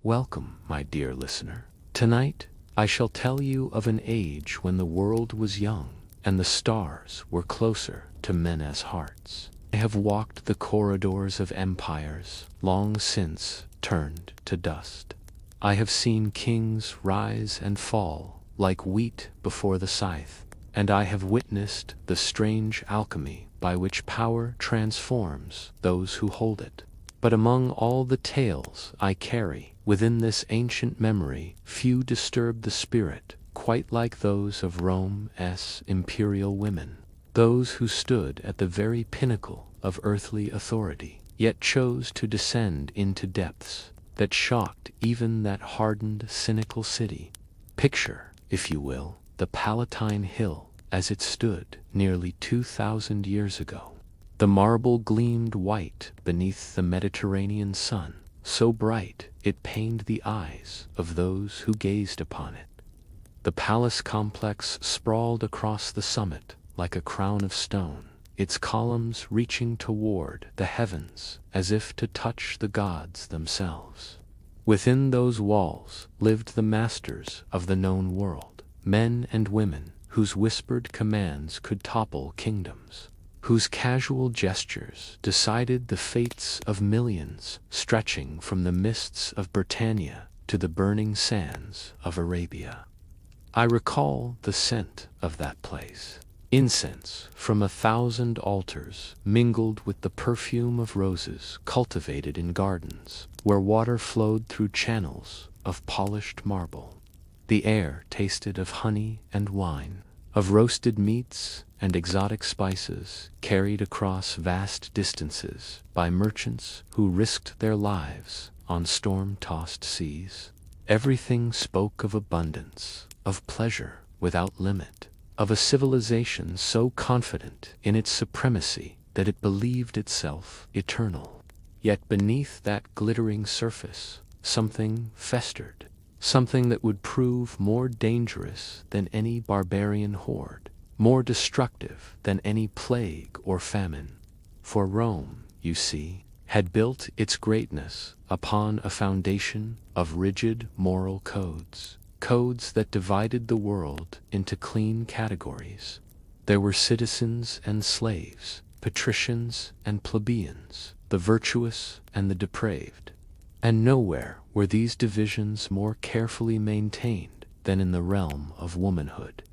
Welcome, my dear listener. Tonight, I shall tell you of an age when the world was young and the stars were closer to men's hearts. I have walked the corridors of empires long since turned to dust. I have seen kings rise and fall like wheat before the scythe, and I have witnessed the strange alchemy by which power transforms those who hold it. But among all the tales I carry within this ancient memory, few disturb the spirit quite like those of Rome's imperial women, those who stood at the very pinnacle of earthly authority, yet chose to descend into depths that shocked even that hardened, cynical city. Picture, if you will, the Palatine Hill as it stood nearly 2,000 years ago. The marble gleamed white beneath the Mediterranean sun, so bright it pained the eyes of those who gazed upon it. The palace complex sprawled across the summit like a crown of stone, its columns reaching toward the heavens as if to touch the gods themselves. Within those walls lived the masters of the known world, men and women whose whispered commands could topple kingdoms, whose casual gestures decided the fates of millions, stretching from the mists of Britannia to the burning sands of Arabia. I recall the scent of that place. Incense from 1,000 altars mingled with the perfume of roses cultivated in gardens where water flowed through channels of polished marble. The air tasted of honey and wine, of roasted meats and exotic spices carried across vast distances by merchants who risked their lives on storm-tossed seas. Everything spoke of abundance, of pleasure without limit, of a civilization so confident in its supremacy that it believed itself eternal. Yet beneath that glittering surface, something festered, something that would prove more dangerous than any barbarian horde, more destructive than any plague or famine. For Rome, you see, had built its greatness upon a foundation of rigid moral codes, codes that divided the world into clean categories. There were citizens and slaves, patricians and plebeians, the virtuous and the depraved. And nowhere were these divisions more carefully maintained than in the realm of womanhood.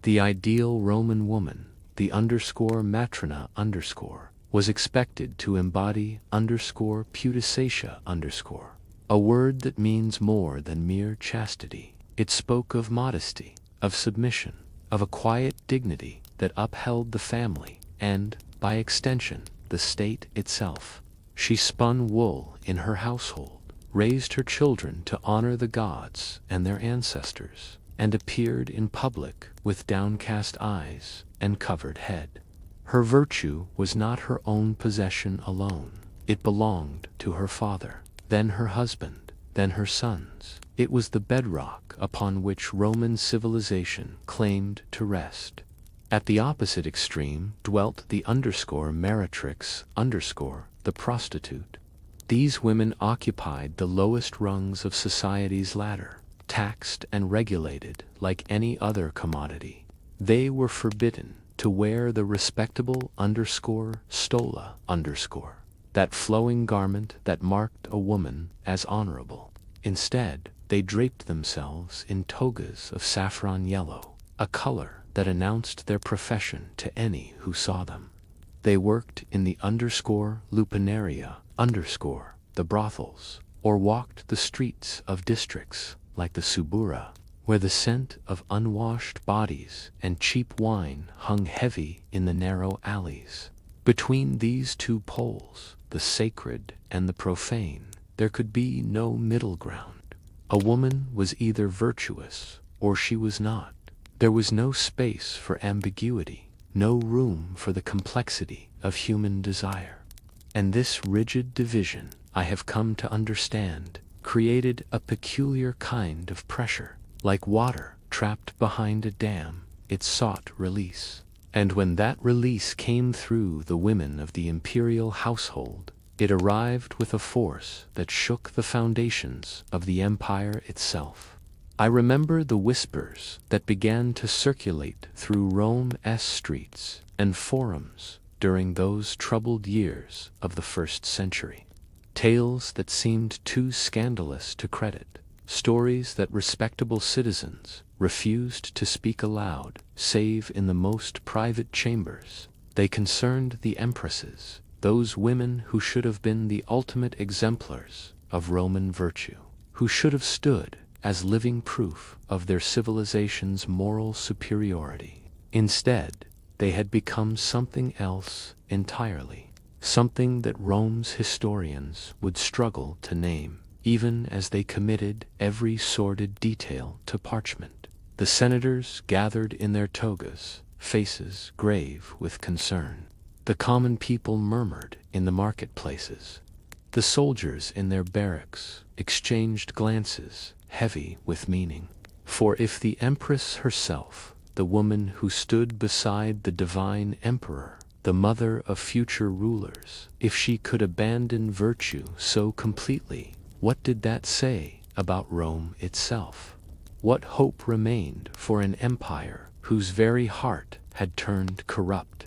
The ideal Roman woman, the _matrona _ was expected to embody _pudictia _, a word that means more than mere chastity. It spoke of modesty, of submission, of a quiet dignity that upheld the family and, by extension, the state itself. She spun wool in her household, raised her children to honor the gods and their ancestors, and appeared in public with downcast eyes and covered head. Her virtue was not her own possession alone. It belonged to her father, then her husband, then her sons. It was the bedrock upon which Roman civilization claimed to rest. At the opposite extreme dwelt the _meretrix _ the prostitute. These women occupied the lowest rungs of society's ladder, taxed and regulated like any other commodity. They were forbidden to wear the respectable _stola _, that flowing garment that marked a woman as honorable. Instead, they draped themselves in togas of saffron yellow, a color that announced their profession to any who saw them. They worked in the _lupanaria _ the brothels, or walked the streets of districts like the Subura, where the scent of unwashed bodies and cheap wine hung heavy in the narrow alleys. Between these two poles, the sacred and the profane, there could be no middle ground. A woman was either virtuous or she was not. There was no space for ambiguity, no room for the complexity of human desire. And this rigid division, I have come to understand, created a peculiar kind of pressure. Like water trapped behind a dam, it sought release. And when that release came through the women of the imperial household, It arrived with a force that shook the foundations of the empire itself. I remember the whispers that began to circulate through Rome's streets and forums during those troubled years of the 1st century. Tales that seemed too scandalous to credit, stories that respectable citizens refused to speak aloud save in the most private chambers. They concerned the empresses, those women who should have been the ultimate exemplars of Roman virtue, who should have stood as living proof of their civilization's moral superiority. Instead, they had become something else entirely, something that Rome's historians would struggle to name, even as they committed every sordid detail to parchment. The senators gathered in their togas, faces grave with concern. The common people murmured in the marketplaces. The soldiers in their barracks exchanged glances heavy with meaning. For if the Empress herself, the woman who stood beside the divine emperor, the mother of future rulers, if she could abandon virtue so completely, what did that say about Rome itself? What hope remained for an empire whose very heart had turned corrupt?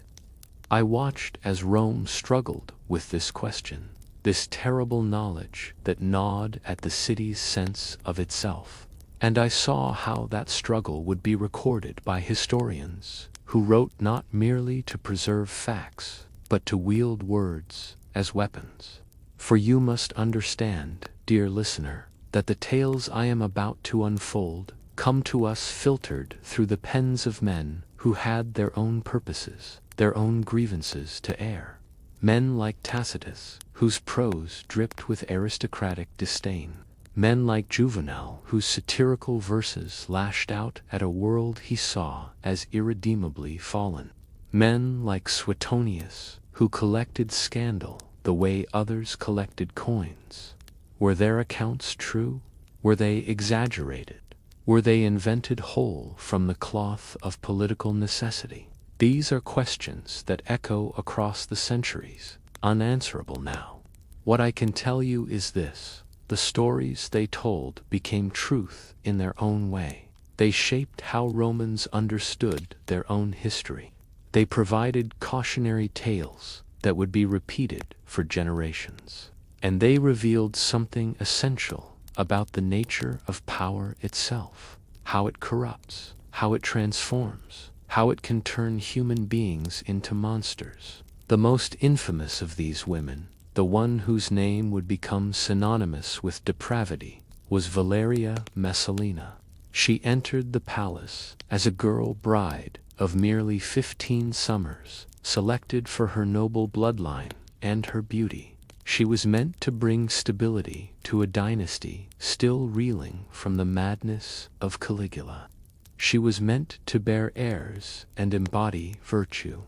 I watched as Rome struggled with this question, this terrible knowledge that gnawed at the city's sense of itself. And I saw how that struggle would be recorded by historians, who wrote not merely to preserve facts, but to wield words as weapons. For you must understand, dear listener, that the tales I am about to unfold come to us filtered through the pens of men who had their own purposes, their own grievances to air. Men like Tacitus, whose prose dripped with aristocratic disdain. Men like Juvenal, whose satirical verses lashed out at a world he saw as irredeemably fallen. Men like Suetonius, who collected scandal the way others collected coins. Were their accounts true? Were they exaggerated? Were they invented whole from the cloth of political necessity? These are questions that echo across the centuries, unanswerable now. What I can tell you is this: the stories they told became truth in their own way. They shaped how Romans understood their own history. They provided cautionary tales that would be repeated for generations. And they revealed something essential about the nature of power itself, how it corrupts, how it transforms, how it can turn human beings into monsters. The most infamous of these women, the one whose name would become synonymous with depravity, was Valeria Messalina. She entered the palace as a girl bride of merely 15 summers, selected for her noble bloodline and her beauty. She was meant to bring stability to a dynasty still reeling from the madness of Caligula. She was meant to bear heirs and embody virtue.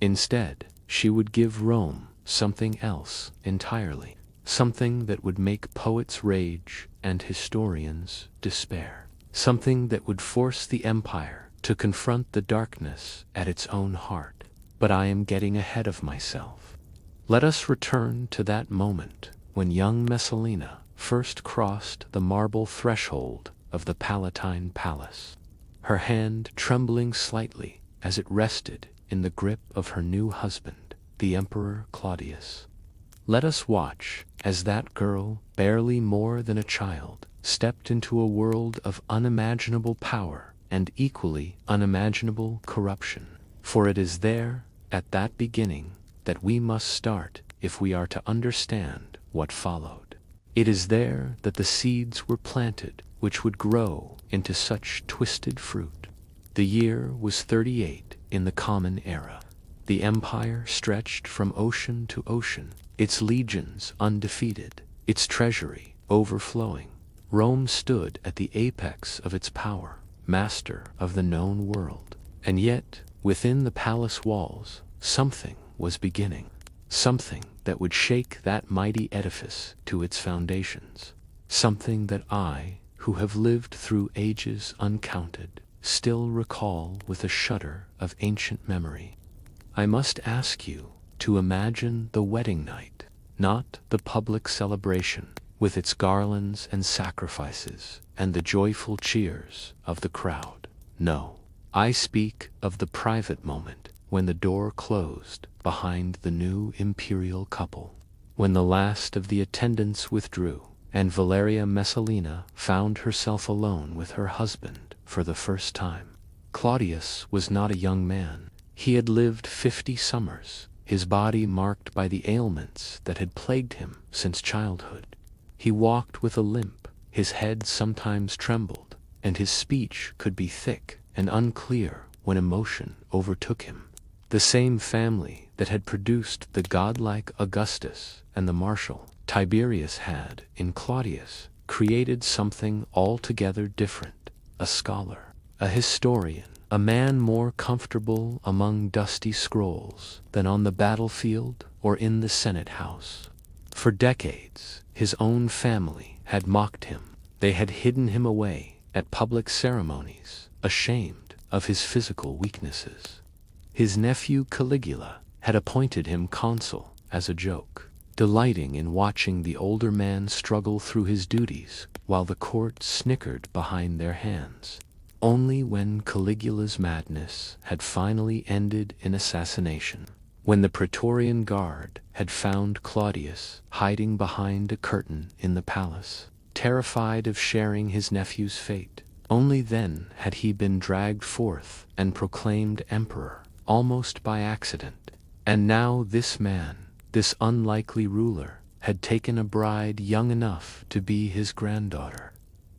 Instead, she would give Rome something else entirely, something that would make poets rage and historians despair, something that would force the empire to confront the darkness at its own heart. But I am getting ahead of myself. Let us return to that moment when young Messalina first crossed the marble threshold of the Palatine Palace, her hand trembling slightly as it rested in the grip of her new husband, the Emperor Claudius. Let us watch as that girl, barely more than a child, stepped into a world of unimaginable power and equally unimaginable corruption. For it is there, at that beginning, that we must start if we are to understand what followed. It is there that the seeds were planted which would grow into such twisted fruit. The year was 38 in the Common Era. The empire stretched from ocean to ocean, its legions undefeated, its treasury overflowing. Rome stood at the apex of its power, master of the known world. And yet, within the palace walls, something was beginning, something that would shake that mighty edifice to its foundations, something that I, who have lived through ages uncounted, still recall with a shudder of ancient memory. I must ask you to imagine the wedding night, not the public celebration, with its garlands and sacrifices, and the joyful cheers of the crowd. No, I speak of the private moment, when the door closed behind the new imperial couple, when the last of the attendants withdrew, and Valeria Messalina found herself alone with her husband for the first time. Claudius was not a young man. He had lived 50 summers, his body marked by the ailments that had plagued him since childhood. He walked with a limp, his head sometimes trembled, and his speech could be thick and unclear when emotion overtook him. The same family that had produced the godlike Augustus and the martial Tiberius had, in Claudius, created something altogether different: a scholar, a historian, a man more comfortable among dusty scrolls than on the battlefield or in the Senate house. For decades, his own family had mocked him. They had hidden him away at public ceremonies, ashamed of his physical weaknesses. His nephew Caligula had appointed him consul as a joke, delighting in watching the older man struggle through his duties while the court snickered behind their hands. Only when Caligula's madness had finally ended in assassination, when the Praetorian Guard had found Claudius hiding behind a curtain in the palace, terrified of sharing his nephew's fate, only then had he been dragged forth and proclaimed emperor, almost by accident. And now this man, this unlikely ruler, had taken a bride young enough to be his granddaughter.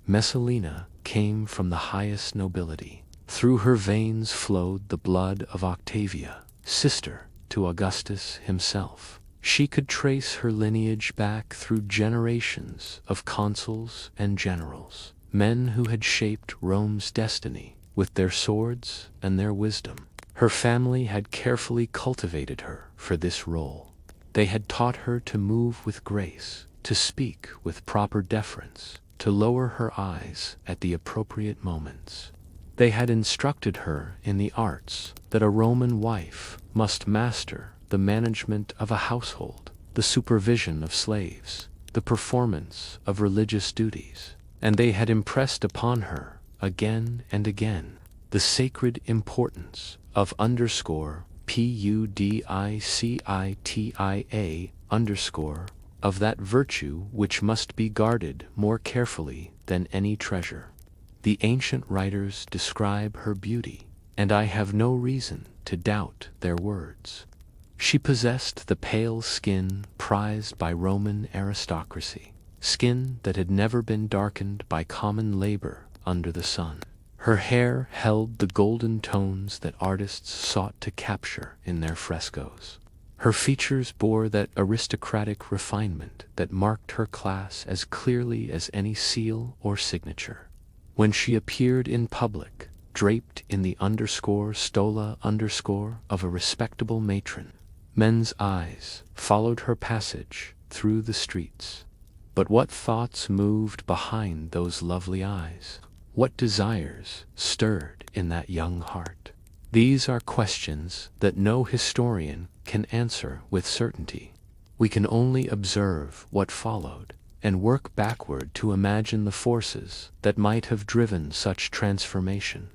Messalina came from the highest nobility. Through her veins flowed the blood of Octavia, sister to Augustus himself. She could trace her lineage back through generations of consuls and generals, men who had shaped Rome's destiny with their swords and their wisdom. Her family had carefully cultivated her for this role. They had taught her to move with grace, to speak with proper deference, to lower her eyes at the appropriate moments. They had instructed her in the arts that a Roman wife must master: the management of a household, the supervision of slaves, the performance of religious duties. And they had impressed upon her, again and again, the sacred importance of _PUDICITIA_ of that virtue which must be guarded more carefully than any treasure. The ancient writers describe her beauty, and I have no reason to doubt their words. She possessed the pale skin prized by Roman aristocracy, skin that had never been darkened by common labor under the sun. Her hair held the golden tones that artists sought to capture in their frescoes. Her features bore that aristocratic refinement that marked her class as clearly as any seal or signature. When she appeared in public, draped in the _stola_ of a respectable matron, men's eyes followed her passage through the streets. But what thoughts moved behind those lovely eyes? What desires stirred in that young heart? These are questions that no historian can answer with certainty. We can only observe what followed and work backward to imagine the forces that might have driven such transformation.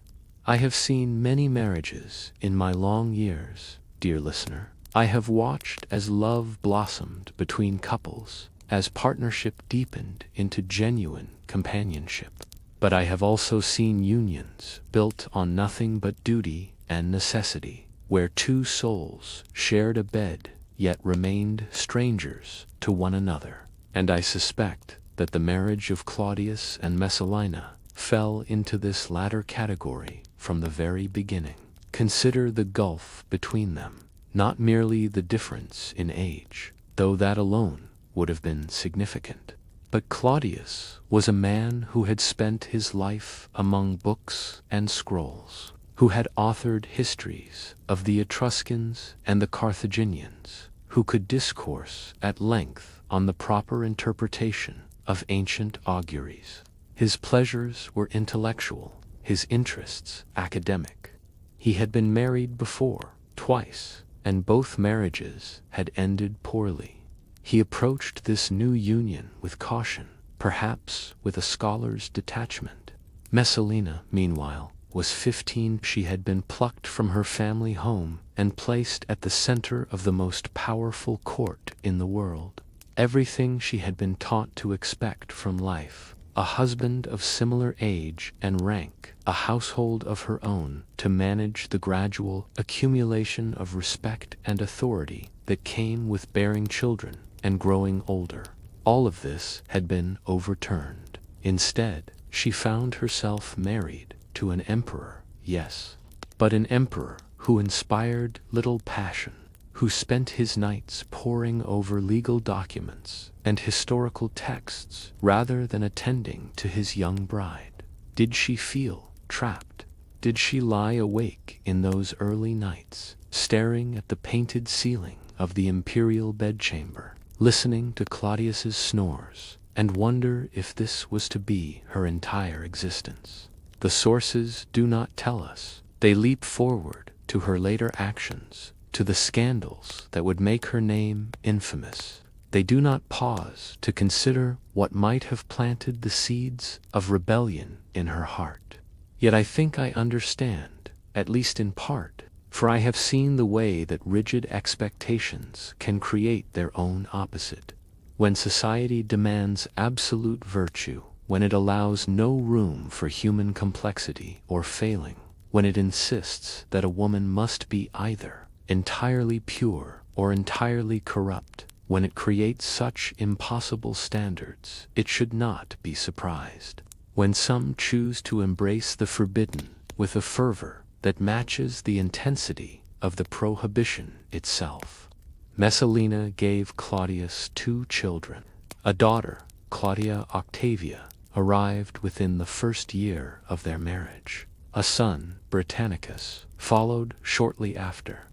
I have seen many marriages in my long years, dear listener. I have watched as love blossomed between couples, as partnership deepened into genuine companionship. But I have also seen unions built on nothing but duty and necessity, where two souls shared a bed yet remained strangers to one another. And I suspect that the marriage of Claudius and Messalina fell into this latter category from the very beginning. Consider the gulf between them, not merely the difference in age, though that alone would have been significant. But Claudius was a man who had spent his life among books and scrolls, who had authored histories of the Etruscans and the Carthaginians, who could discourse at length on the proper interpretation of ancient auguries. His pleasures were intellectual, his interests academic. He had been married before, twice, and both marriages had ended poorly. He approached this new union with caution, perhaps with a scholar's detachment. Messalina, meanwhile, was 15. She had been plucked from her family home and placed at the center of the most powerful court in the world. Everything she had been taught to expect from life: a husband of similar age and rank, a household of her own to manage the gradual accumulation of respect and authority that came with bearing children and growing older. All of this had been overturned. Instead, she found herself married to an emperor, yes, but an emperor who inspired little passion, who spent his nights poring over legal documents and historical texts rather than attending to his young bride. Did she feel trapped? Did she lie awake in those early nights, staring at the painted ceiling of the imperial bedchamber, listening to Claudius's snores, and wonder if this was to be her entire existence? The sources do not tell us. They leap forward to her later actions, to the scandals that would make her name infamous. They do not pause to consider what might have planted the seeds of rebellion in her heart. Yet I think I understand, at least in part, for I have seen the way that rigid expectations can create their own opposite. When society demands absolute virtue, when it allows no room for human complexity or failing, when it insists that a woman must be either entirely pure or entirely corrupt, when it creates such impossible standards, it should not be surprised when some choose to embrace the forbidden with a fervor that matches the intensity of the prohibition itself. Messalina gave Claudius 2 children. A daughter, Claudia Octavia, arrived within the first year of their marriage. A son, Britannicus, followed shortly after.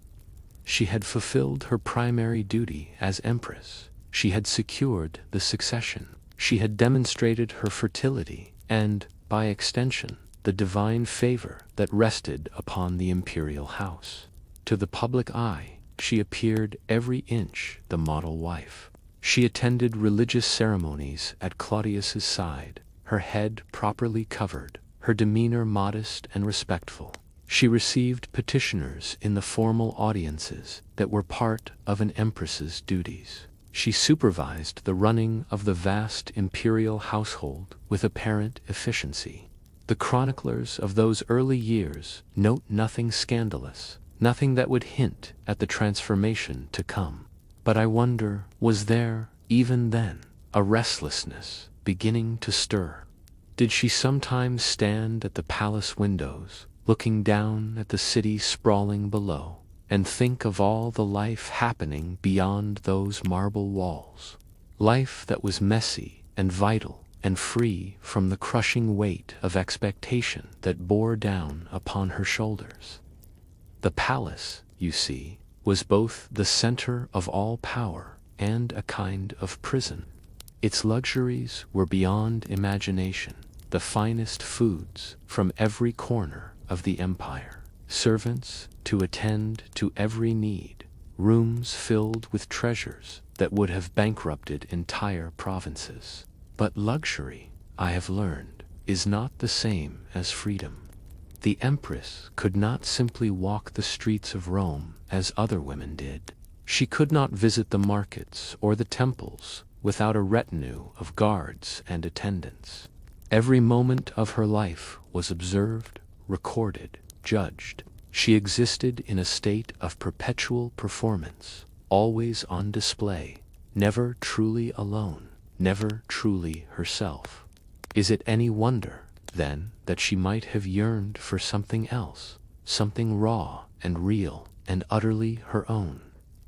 She had fulfilled her primary duty as empress. She had secured the succession. She had demonstrated her fertility and, by extension, the divine favor that rested upon the imperial house. To the public eye, she appeared every inch the model wife. She attended religious ceremonies at Claudius's side, her head properly covered, her demeanor modest and respectful. She received petitioners in the formal audiences that were part of an empress's duties. She supervised the running of the vast imperial household with apparent efficiency. The chroniclers of those early years note nothing scandalous, nothing that would hint at the transformation to come. But I wonder, was there, even then, a restlessness beginning to stir? Did she sometimes stand at the palace windows, looking down at the city sprawling below, and think of all the life happening beyond those marble walls? Life that was messy and vital and free from the crushing weight of expectation that bore down upon her shoulders. The palace, you see, was both the center of all power and a kind of prison. Its luxuries were beyond imagination, the finest foods from every corner of the empire, servants to attend to every need, rooms filled with treasures that would have bankrupted entire provinces. But luxury, I have learned, is not the same as freedom. The empress could not simply walk the streets of Rome as other women did. She could not visit the markets or the temples without a retinue of guards and attendants. Every moment of her life was observed, recorded, judged. She existed in a state of perpetual performance, always on display, never truly alone, never truly herself. Is it any wonder, then, that she might have yearned for something else, something raw and real and utterly her own?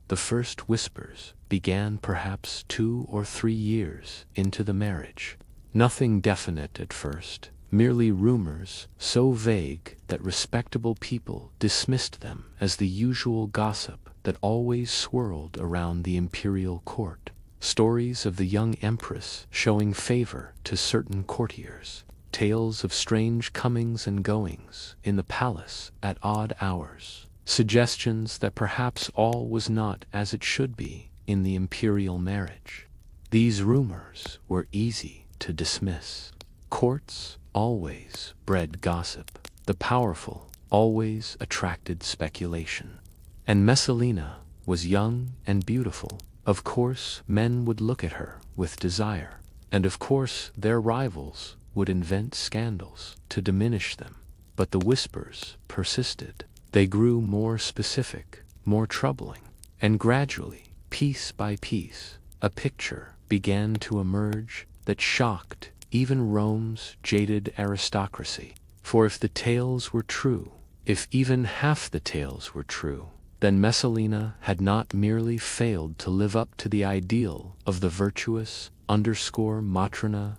The first whispers began perhaps 2 or 3 years into the marriage. Nothing definite at first, merely rumors so vague that respectable people dismissed them as the usual gossip that always swirled around the imperial court. Stories of the young empress showing favor to certain courtiers, tales of strange comings and goings in the palace at odd hours, suggestions that perhaps all was not as it should be, in the imperial marriage. These rumors were easy to dismiss. Courts always bred gossip. The powerful always attracted speculation. And Messalina was young and beautiful. Of course, men would look at her with desire. And of course, their rivals would invent scandals to diminish them. But the whispers persisted. They grew more specific, more troubling. And gradually, piece by piece, a picture began to emerge that shocked even Rome's jaded aristocracy. For if the tales were true, if even half the tales were true, then Messalina had not merely failed to live up to the ideal of the virtuous Matrona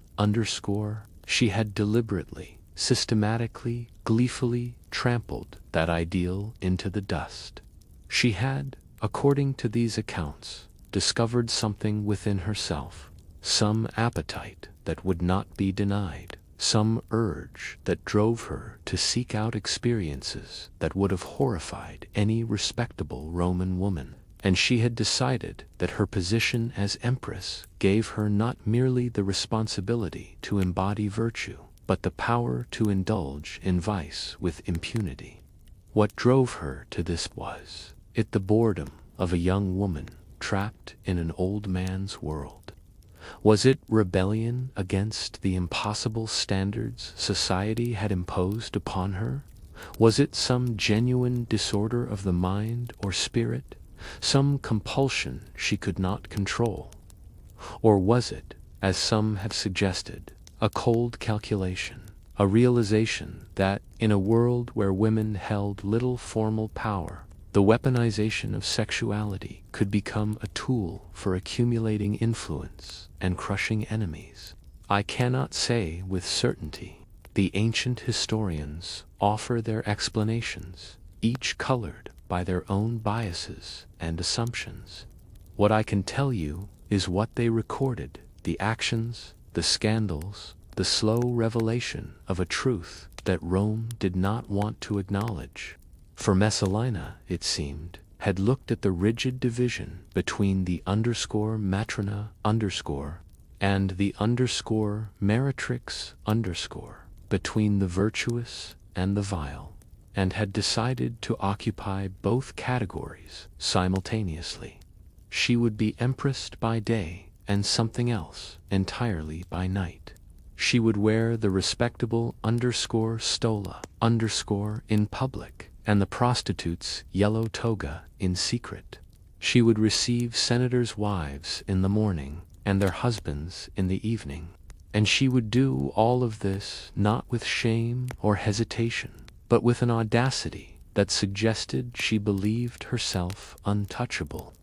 she had deliberately, systematically, gleefully trampled that ideal into the dust. She had, according to these accounts, discovered something within herself, some appetite that would not be denied, some urge that drove her to seek out experiences that would have horrified any respectable Roman woman. And she had decided that her position as empress gave her not merely the responsibility to embody virtue, but the power to indulge in vice with impunity. What drove her to this was the boredom of a young woman trapped in an old man's world. Was it rebellion against the impossible standards society had imposed upon her? Was it some genuine disorder of the mind or spirit, some compulsion she could not control? Or was it, as some have suggested, a cold calculation, a realization that, in a world where women held little formal power, the weaponization of sexuality could become a tool for accumulating influence and crushing enemies? I cannot say with certainty. The ancient historians offer their explanations, each colored by their own biases and assumptions. What I can tell you is what they recorded, the actions, the scandals, the slow revelation of a truth that Rome did not want to acknowledge. For Messalina, it seemed, had looked at the rigid division between the _matrona_ and the _meretrix_ between the virtuous and the vile, and had decided to occupy both categories simultaneously. She would be empress by day and something else entirely by night. She would wear the respectable stola in public, and the prostitute's yellow toga in secret. She would receive senators' wives in the morning and their husbands in the evening. And she would do all of this not with shame or hesitation, but with an audacity that suggested she believed herself untouchable.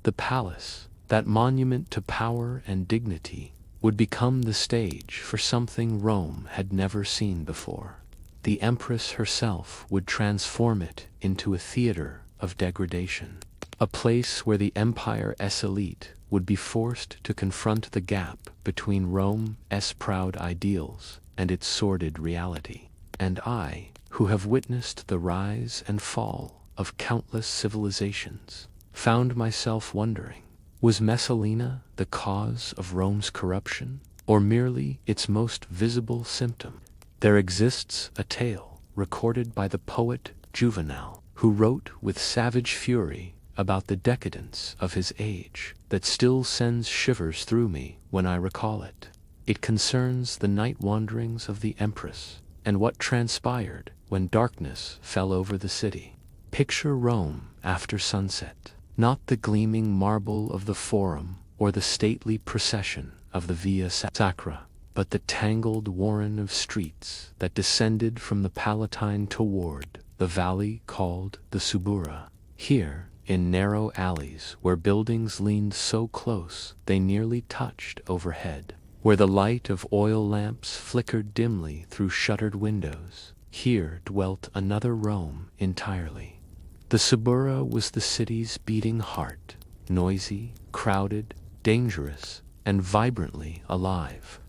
The palace, that monument to power and dignity, would become the stage for something Rome had never seen before. The empress herself would transform it into a theater of degradation, a place where the empire's elite would be forced to confront the gap between Rome's proud ideals and its sordid reality. And I, who have witnessed the rise and fall of countless civilizations, found myself wondering, was Messalina the cause of Rome's corruption, or merely its most visible symptom? There exists a tale recorded by the poet Juvenal, who wrote with savage fury about the decadence of his age, that still sends shivers through me when I recall it. It concerns the night wanderings of the empress, and what transpired when darkness fell over the city. Picture Rome after sunset, not the gleaming marble of the Forum or the stately procession of the Via Sacra, but the tangled warren of streets that descended from the Palatine toward the valley called the Subura. Here, in narrow alleys where buildings leaned so close they nearly touched overhead, where the light of oil lamps flickered dimly through shuttered windows, here dwelt another Rome entirely. The Subura was the city's beating heart, noisy, crowded, dangerous, and vibrantly alive.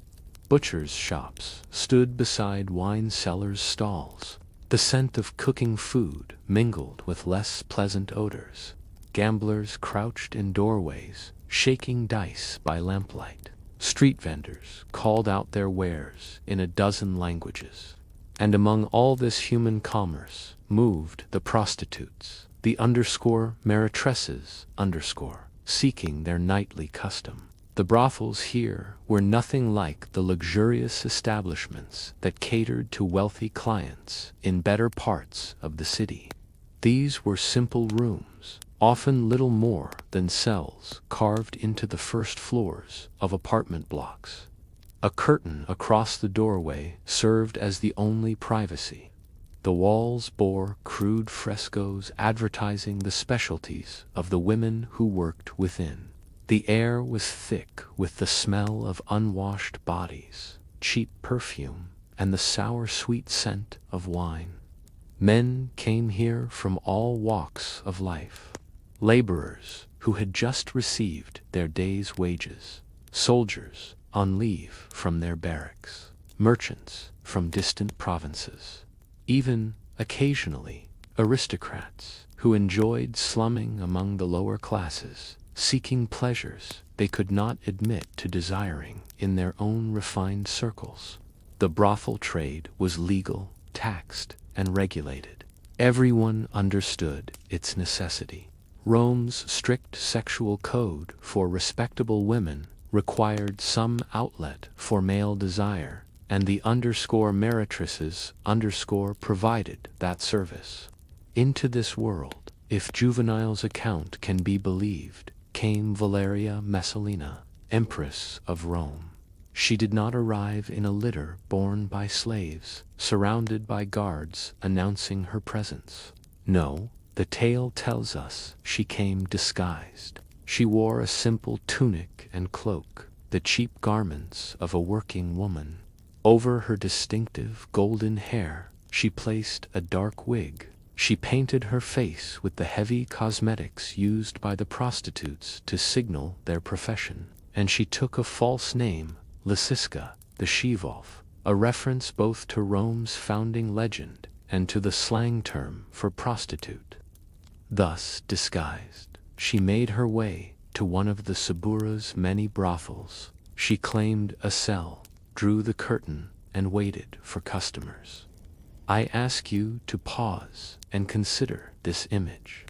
Butchers' shops stood beside wine sellers' stalls. The scent of cooking food mingled with less pleasant odors. gamblers crouched in doorways, shaking dice by lamplight. Street vendors called out their wares in a dozen languages. And among all this human commerce moved the prostitutes, the _meretresses seeking their nightly custom. The brothels here were nothing like the luxurious establishments that catered to wealthy clients in better parts of the city. These were simple rooms, often little more than cells carved into the first floors of apartment blocks. A curtain across the doorway served as the only privacy. The walls bore crude frescoes advertising the specialties of the women who worked within. The air was thick with the smell of unwashed bodies, cheap perfume, and the sour-sweet scent of wine. Men came here from all walks of life. Laborers who had just received their day's wages, soldiers on leave from their barracks, merchants from distant provinces, even, occasionally, aristocrats who enjoyed slumming among the lower classes, seeking pleasures they could not admit to desiring in their own refined circles. The brothel trade was legal, taxed, and regulated. Everyone understood its necessity. Rome's strict sexual code for respectable women required some outlet for male desire, and the _meretresses provided that service. Into this world, if Juvenal's account can be believed, came Valeria Messalina, Empress of Rome. She did not arrive in a litter borne by slaves, surrounded by guards announcing her presence. No, the tale tells us she came disguised. She wore a simple tunic and cloak, the cheap garments of a working woman. Over her distinctive golden hair, she placed a dark wig. She painted her face with the heavy cosmetics used by the prostitutes to signal their profession, and she took a false name, Lysiska, the she-wolf, a reference both to Rome's founding legend and to the slang term for prostitute. Thus disguised, she made her way to one of the Subura's many brothels. She claimed a cell, drew the curtain, and waited for customers. I ask you to pause and consider this image.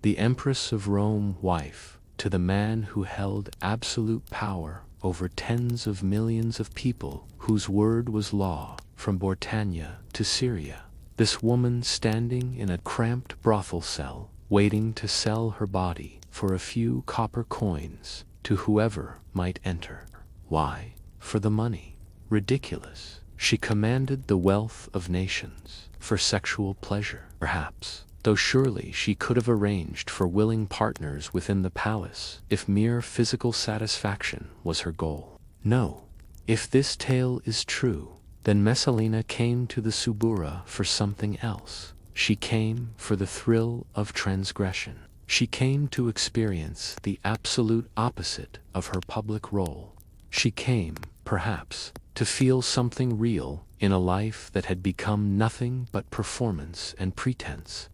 The Empress of Rome wife to the man who held absolute power over tens of millions of people whose word was law from Britannia to Syria. This woman standing in a cramped brothel cell, waiting to sell her body for a few copper coins to whoever might enter. Why? For the money. Ridiculous. She commanded the wealth of nations for sexual pleasure, perhaps, though surely she could have arranged for willing partners within the palace if mere physical satisfaction was her goal. No. If this tale is true, then Messalina came to the Subura for something else. She came for the thrill of transgression. She came to experience the absolute opposite of her public role. She came, perhaps, to feel something real in a life that had become nothing but performance and pretense.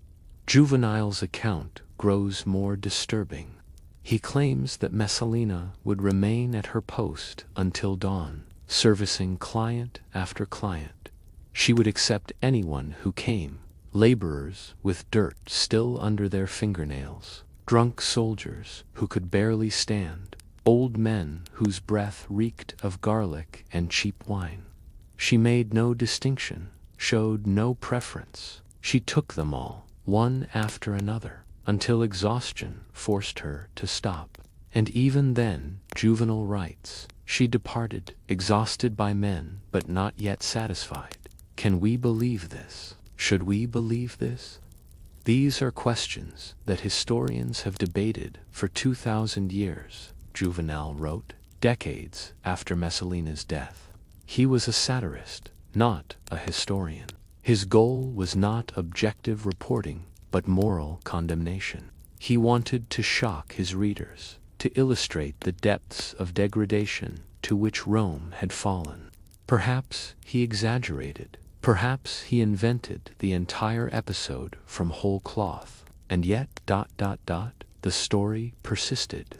Juvenal's account grows more disturbing. He claims that Messalina would remain at her post until dawn, servicing client after client. She would accept anyone who came, laborers with dirt still under their fingernails, drunk soldiers who could barely stand, old men whose breath reeked of garlic and cheap wine. She made no distinction, showed no preference. She took them all, one after another, until exhaustion forced her to stop. And even then, Juvenal writes, she departed, exhausted by men, but not yet satisfied. Can we believe this? Should we believe this? These are questions that historians have debated for 2,000 years. Juvenal wrote, decades after Messalina's death. He was a satirist, not a historian. His goal was not objective reporting, but moral condemnation. He wanted to shock his readers, to illustrate the depths of degradation to which Rome had fallen. Perhaps he exaggerated. Perhaps he invented the entire episode from whole cloth. And yet, the the story persisted.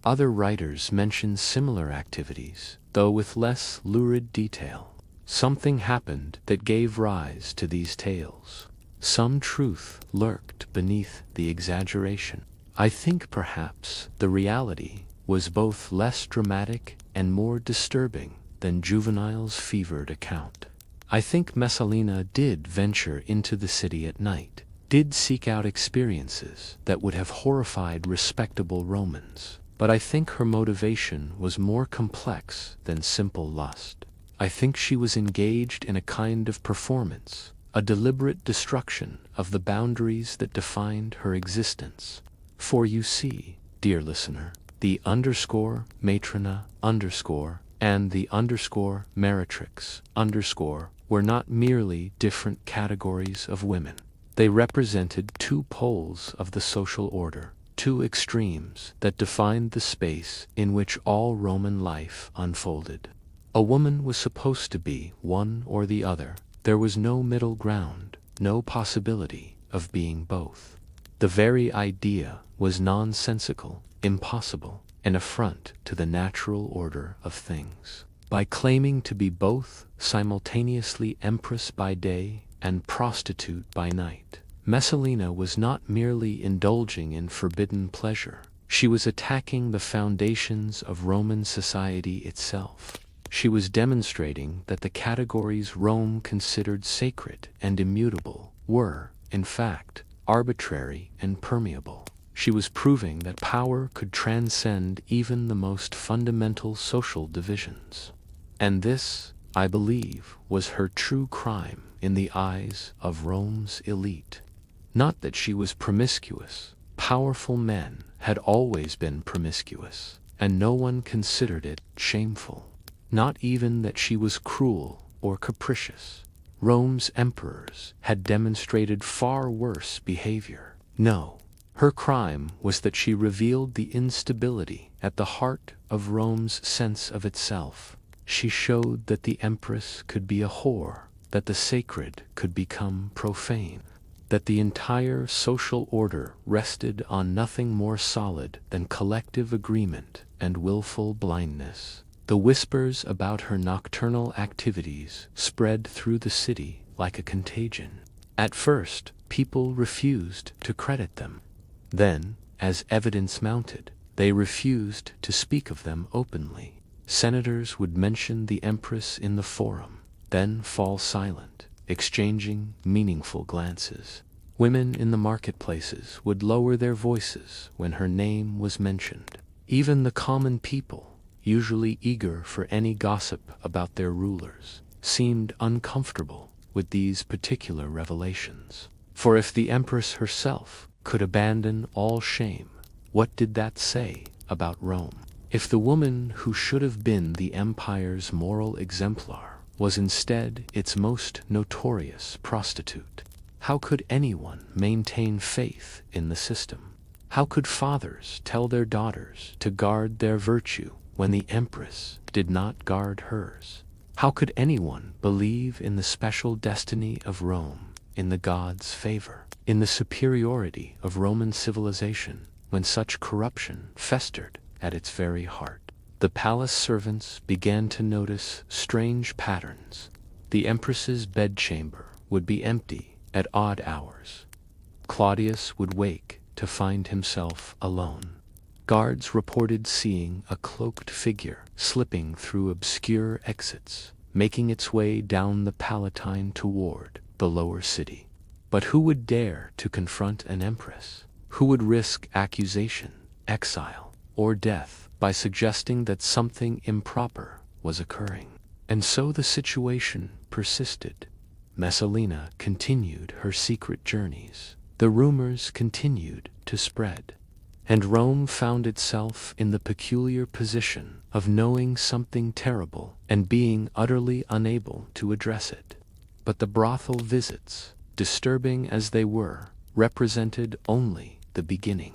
Other writers mention similar activities, though with less lurid detail. Something happened that gave rise to these tales. Some truth lurked beneath the exaggeration. I think perhaps the reality was both less dramatic and more disturbing than Juvenile's fevered account. I think Messalina did venture into the city at night, did seek out experiences that would have horrified respectable Romans. But I think her motivation was more complex than simple lust. I think she was engaged in a kind of performance, a deliberate destruction of the boundaries that defined her existence. For you see, dear listener, the _matrona_ and the _meretrix_ were not merely different categories of women. They represented two poles of the social order, two extremes that defined the space in which all Roman life unfolded. A woman was supposed to be one or the other. There was no middle ground, no possibility of being both. The very idea was nonsensical, impossible, an affront to the natural order of things. By claiming to be both simultaneously empress by day and prostitute by night, Messalina was not merely indulging in forbidden pleasure. She was attacking the foundations of Roman society itself. She was demonstrating that the categories Rome considered sacred and immutable were, in fact, arbitrary and permeable. She was proving that power could transcend even the most fundamental social divisions. And this, I believe, was her true crime in the eyes of Rome's elite. Not that she was promiscuous. Powerful men had always been promiscuous, and no one considered it shameful. Not even that she was cruel or capricious. Rome's emperors had demonstrated far worse behavior. No, her crime was that she revealed the instability at the heart of Rome's sense of itself. She showed that the empress could be a whore, that the sacred could become profane, that the entire social order rested on nothing more solid than collective agreement and willful blindness. The whispers about her nocturnal activities spread through the city like a contagion. At first, people refused to credit them. Then, as evidence mounted, they refused to speak of them openly. Senators would mention the empress in the forum, then fall silent, exchanging meaningful glances. Women in the marketplaces would lower their voices when her name was mentioned. Even the common people, usually eager for any gossip about their rulers, seemed uncomfortable with these particular revelations. For if the empress herself could abandon all shame, what did that say about Rome? If the woman who should have been the empire's moral exemplar was instead its most notorious prostitute, how could anyone maintain faith in the system? How could fathers tell their daughters to guard their virtue when the empress did not guard hers? How could anyone believe in the special destiny of Rome, in the gods' favor, in the superiority of Roman civilization, when such corruption festered at its very heart? The palace servants began to notice strange patterns. The empress's bedchamber would be empty at odd hours. Claudius would wake to find himself alone. Guards reported seeing a cloaked figure slipping through obscure exits, making its way down the Palatine toward the lower city. But who would dare to confront an empress? Who would risk accusation, exile, or death by suggesting that something improper was occurring? And so the situation persisted. Messalina continued her secret journeys. The rumors continued to spread. And Rome found itself in the peculiar position of knowing something terrible and being utterly unable to address it. But the brothel visits, disturbing as they were, represented only the beginning.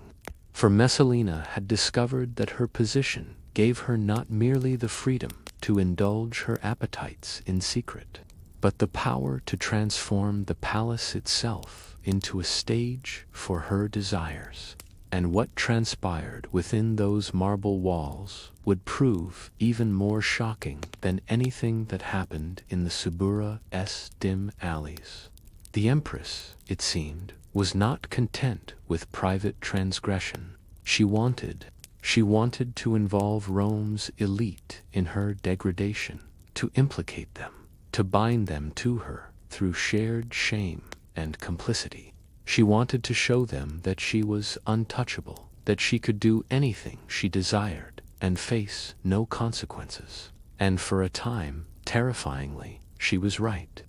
For Messalina had discovered that her position gave her not merely the freedom to indulge her appetites in secret, but the power to transform the palace itself into a stage for her desires. And what transpired within those marble walls would prove even more shocking than anything that happened in the Subura's dim alleys. The Empress, it seemed, was not content with private transgression. She wanted to involve Rome's elite in her degradation, to implicate them, to bind them to her through shared shame and complicity. She wanted to show them that she was untouchable, that she could do anything she desired and face no consequences. And for a time, terrifyingly, she was right.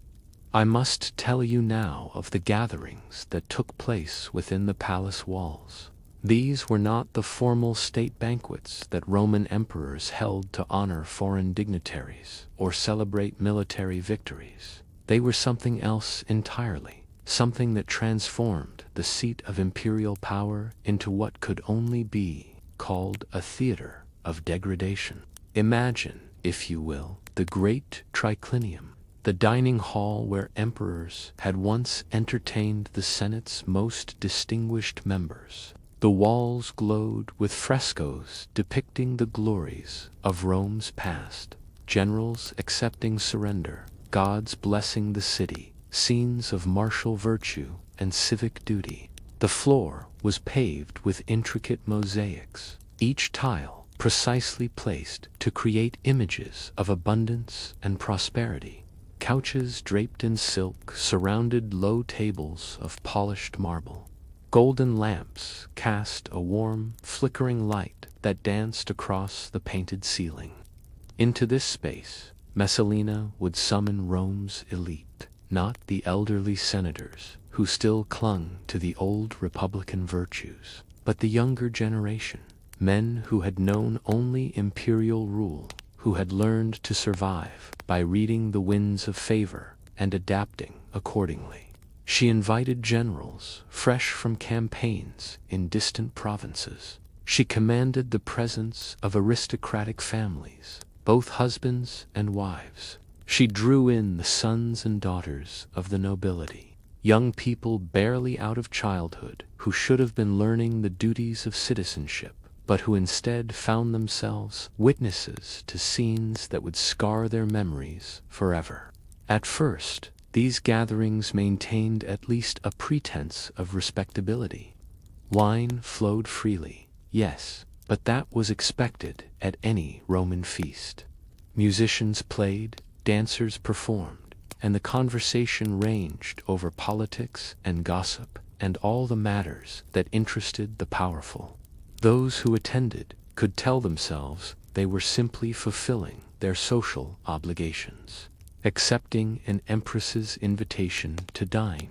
I must tell you now of the gatherings that took place within the palace walls. These were not the formal state banquets that Roman emperors held to honor foreign dignitaries or celebrate military victories. They were something else entirely. Something that transformed the seat of imperial power into what could only be called a theater of degradation. Imagine, if you will, the great triclinium, the dining hall where emperors had once entertained the Senate's most distinguished members. The walls glowed with frescoes depicting the glories of Rome's past, generals accepting surrender, gods blessing the city, scenes of martial virtue and civic duty. The floor was paved with intricate mosaics, each tile precisely placed to create images of abundance and prosperity. Couches draped in silk surrounded low tables of polished marble. Golden lamps cast a warm, flickering light that danced across the painted ceiling. Into this space, Messalina would summon Rome's elite, not the elderly senators who still clung to the old republican virtues, but the younger generation, men who had known only imperial rule, who had learned to survive by reading the winds of favor and adapting accordingly. She invited generals fresh from campaigns in distant provinces. She commanded the presence of aristocratic families, both husbands and wives. She drew in the sons and daughters of the nobility, young people barely out of childhood who should have been learning the duties of citizenship, but who instead found themselves witnesses to scenes that would scar their memories forever. At first, these gatherings maintained at least a pretense of respectability. Wine flowed freely, yes, but that was expected at any Roman feast. Musicians played, dancers performed, and the conversation ranged over politics and gossip and all the matters that interested the powerful. Those who attended could tell themselves they were simply fulfilling their social obligations, accepting an empress's invitation to dine.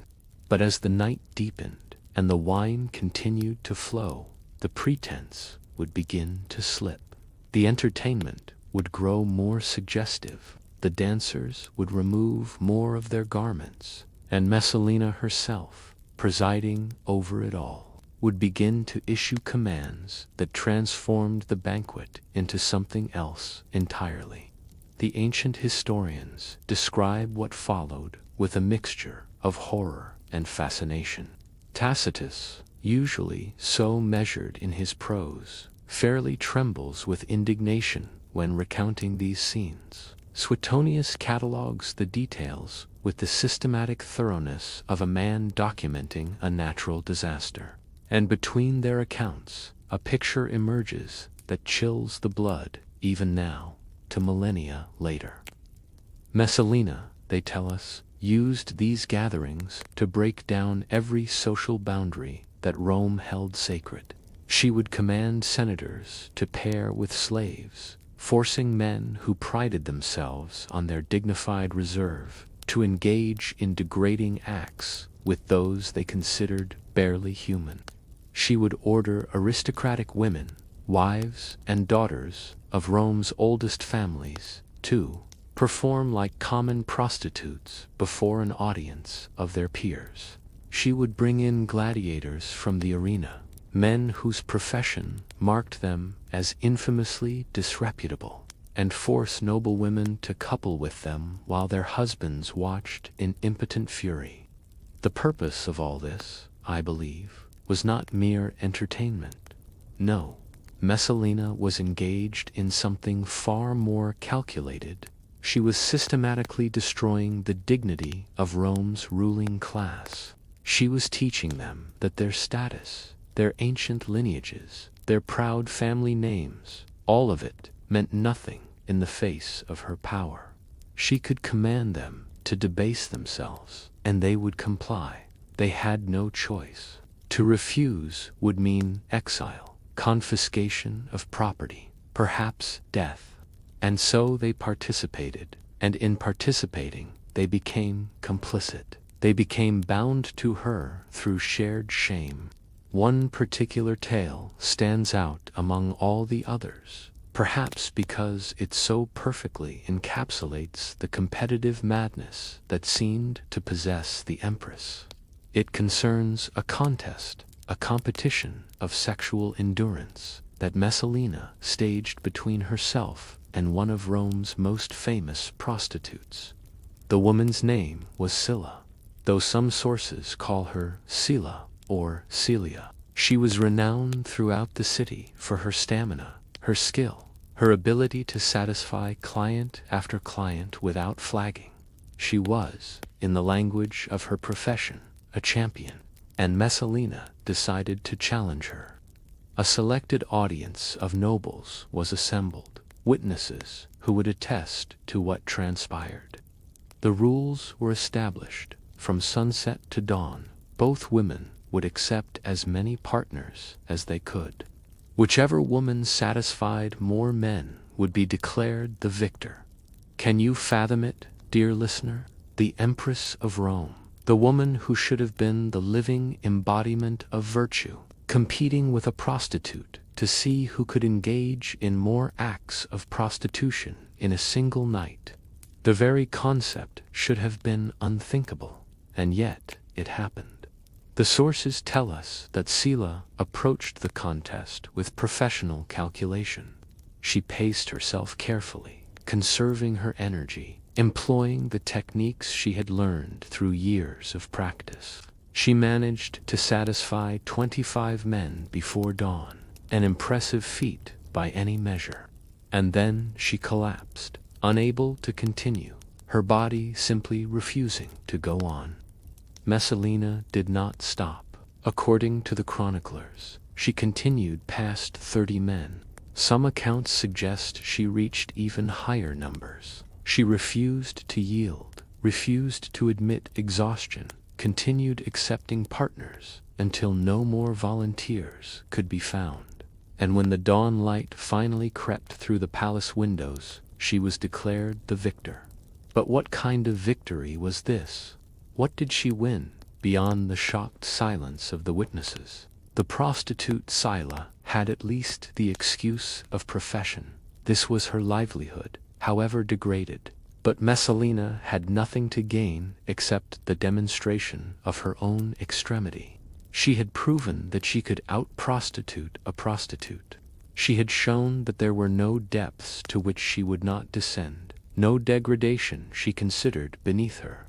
But as the night deepened and the wine continued to flow, the pretense would begin to slip. The entertainment would grow more suggestive. The dancers would remove more of their garments, and Messalina herself, presiding over it all, would begin to issue commands that transformed the banquet into something else entirely. The ancient historians describe what followed with a mixture of horror and fascination. Tacitus, usually so measured in his prose, fairly trembles with indignation when recounting these scenes. Suetonius catalogues the details with the systematic thoroughness of a man documenting a natural disaster. And between their accounts, a picture emerges that chills the blood, even now, to millennia later. Messalina, they tell us, used these gatherings to break down every social boundary that Rome held sacred. She would command senators to pair with slaves, forcing men who prided themselves on their dignified reserve to engage in degrading acts with those they considered barely human. She would order aristocratic women, wives and daughters of Rome's oldest families, to perform like common prostitutes before an audience of their peers. She would bring in gladiators from the arena, men whose profession marked them as infamously disreputable, and force noble women to couple with them while their husbands watched in impotent fury. The purpose of all this, I believe, was not mere entertainment. No, Messalina was engaged in something far more calculated. She was systematically destroying the dignity of Rome's ruling class. She was teaching them that their status, their ancient lineages, their proud family names, all of it meant nothing in the face of her power. She could command them to debase themselves, and they would comply. They had no choice. To refuse would mean exile, confiscation of property, perhaps death. And so they participated, and in participating, they became complicit. They became bound to her through shared shame. One particular tale stands out among all the others, perhaps because it so perfectly encapsulates the competitive madness that seemed to possess the Empress. It concerns a contest, a competition of sexual endurance that Messalina staged between herself and one of Rome's most famous prostitutes. The woman's name was Scylla, though some sources call her Scylla or Celia. She was renowned throughout the city for her stamina, her skill, her ability to satisfy client after client without flagging. She was, in the language of her profession, a champion, and Messalina decided to challenge her. A selected audience of nobles was assembled, witnesses who would attest to what transpired. The rules were established. From sunset to dawn, both women would accept as many partners as they could. Whichever woman satisfied more men would be declared the victor. Can you fathom it, dear listener? The Empress of Rome, the woman who should have been the living embodiment of virtue, competing with a prostitute to see who could engage in more acts of prostitution in a single night. The very concept should have been unthinkable, and yet it happened. The sources tell us that Scylla approached the contest with professional calculation. She paced herself carefully, conserving her energy, employing the techniques she had learned through years of practice. She managed to satisfy 25 men before dawn, an impressive feat by any measure. And then she collapsed, unable to continue, her body simply refusing to go on. Messalina did not stop. According to the chroniclers, she continued past 30 men. Some accounts suggest she reached even higher numbers. She refused to yield, refused to admit exhaustion, continued accepting partners until no more volunteers could be found. And when the dawn light finally crept through the palace windows, she was declared the victor. But what kind of victory was this? What did she win, beyond the shocked silence of the witnesses? The prostitute Scylla had at least the excuse of profession. This was her livelihood, however degraded. But Messalina had nothing to gain except the demonstration of her own extremity. She had proven that she could out-prostitute a prostitute. She had shown that there were no depths to which she would not descend, no degradation she considered beneath her.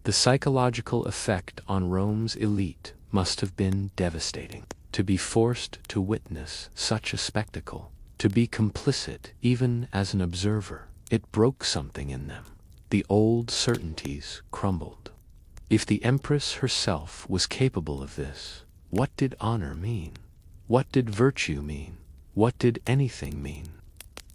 The psychological effect on Rome's elite must have been devastating. To be forced to witness such a spectacle, to be complicit even as an observer, it broke something in them. The old certainties crumbled. If the Empress herself was capable of this, what did honor mean? What did virtue mean? What did anything mean?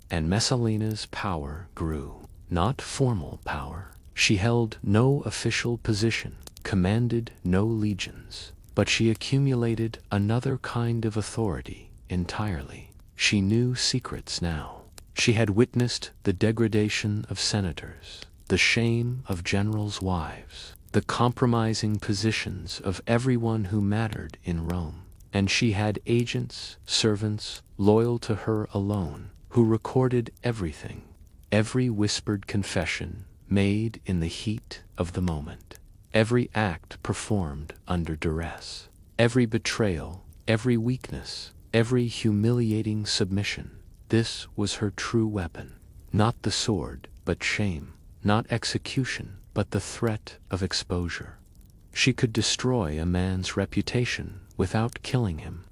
And Messalina's power grew. Not formal power. She held no official position, commanded no legions, but she accumulated another kind of authority entirely. She knew secrets now. She had witnessed the degradation of senators, the shame of generals' wives, the compromising positions of everyone who mattered in Rome. And she had agents, servants, loyal to her alone, who recorded everything, every whispered confession made in the heat of the moment, every act performed under duress, every betrayal, every weakness, every humiliating submission. This was her true weapon, not the sword, but shame, not execution, but the threat of exposure. She could destroy a man's reputation without killing him.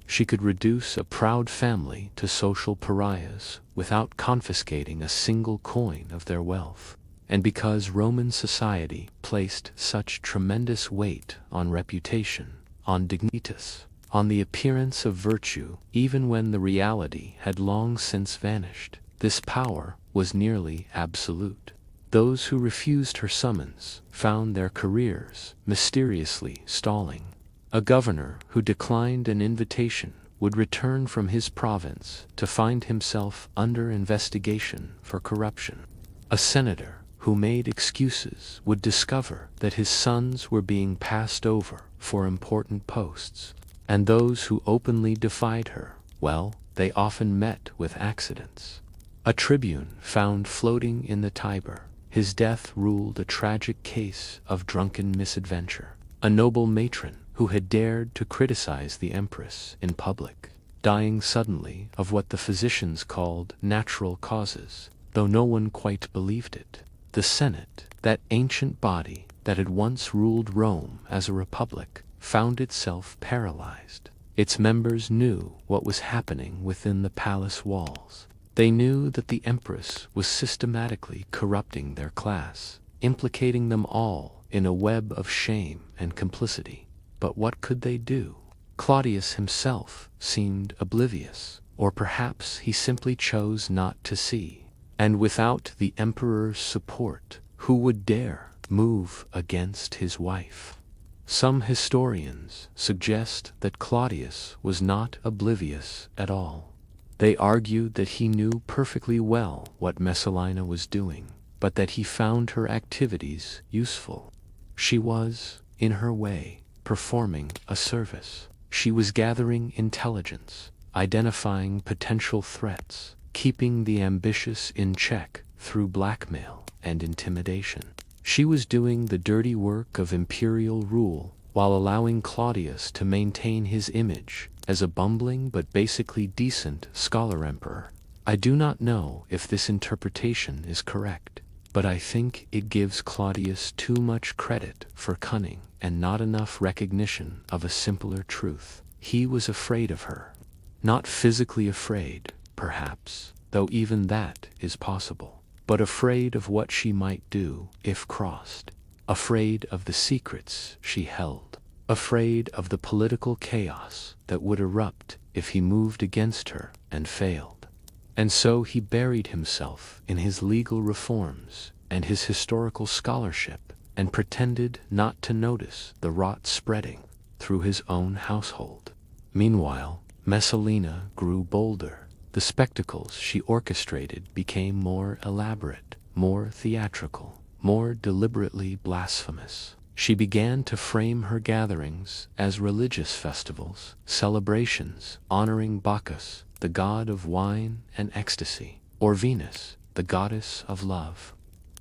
She could reduce a proud family to social pariahs without confiscating a single coin of their wealth. And because Roman society placed such tremendous weight on reputation, on dignitas, on the appearance of virtue, even when the reality had long since vanished, this power was nearly absolute. Those who refused her summons found their careers mysteriously stalling. A governor who declined an invitation would return from his province to find himself under investigation for corruption. A senator who made excuses would discover that his sons were being passed over for important posts. And those who openly defied her, well, they often met with accidents. A tribune found floating in the Tiber, his death ruled a tragic case of drunken misadventure. A noble matron who had dared to criticize the empress in public, dying suddenly of what the physicians called natural causes, though no one quite believed it. The Senate, that ancient body that had once ruled Rome as a republic, found itself paralyzed. Its members knew what was happening within the palace walls. They knew that the empress was systematically corrupting their class, implicating them all in a web of shame and complicity. But what could they do? Claudius himself seemed oblivious, or perhaps he simply chose not to see. And without the emperor's support, who would dare move against his wife? Some historians suggest that Claudius was not oblivious at all. They argued that he knew perfectly well what Messalina was doing, but that he found her activities useful. She was, in her way, performing a service. She was gathering intelligence, identifying potential threats, keeping the ambitious in check through blackmail and intimidation. She was doing the dirty work of imperial rule while allowing Claudius to maintain his image as a bumbling but basically decent scholar emperor. I do not know if this interpretation is correct, but I think it gives Claudius too much credit for cunning and not enough recognition of a simpler truth. He was afraid of her. Not physically afraid, perhaps, though even that is possible, but afraid of what she might do if crossed. Afraid of the secrets she held. Afraid of the political chaos that would erupt if he moved against her and failed. And so he buried himself in his legal reforms and his historical scholarship and pretended not to notice the rot spreading through his own household. Meanwhile, Messalina grew bolder. The spectacles she orchestrated became more elaborate, more theatrical, more deliberately blasphemous. She began to frame her gatherings as religious festivals, celebrations honoring Bacchus, the god of wine and ecstasy, or Venus, the goddess of love.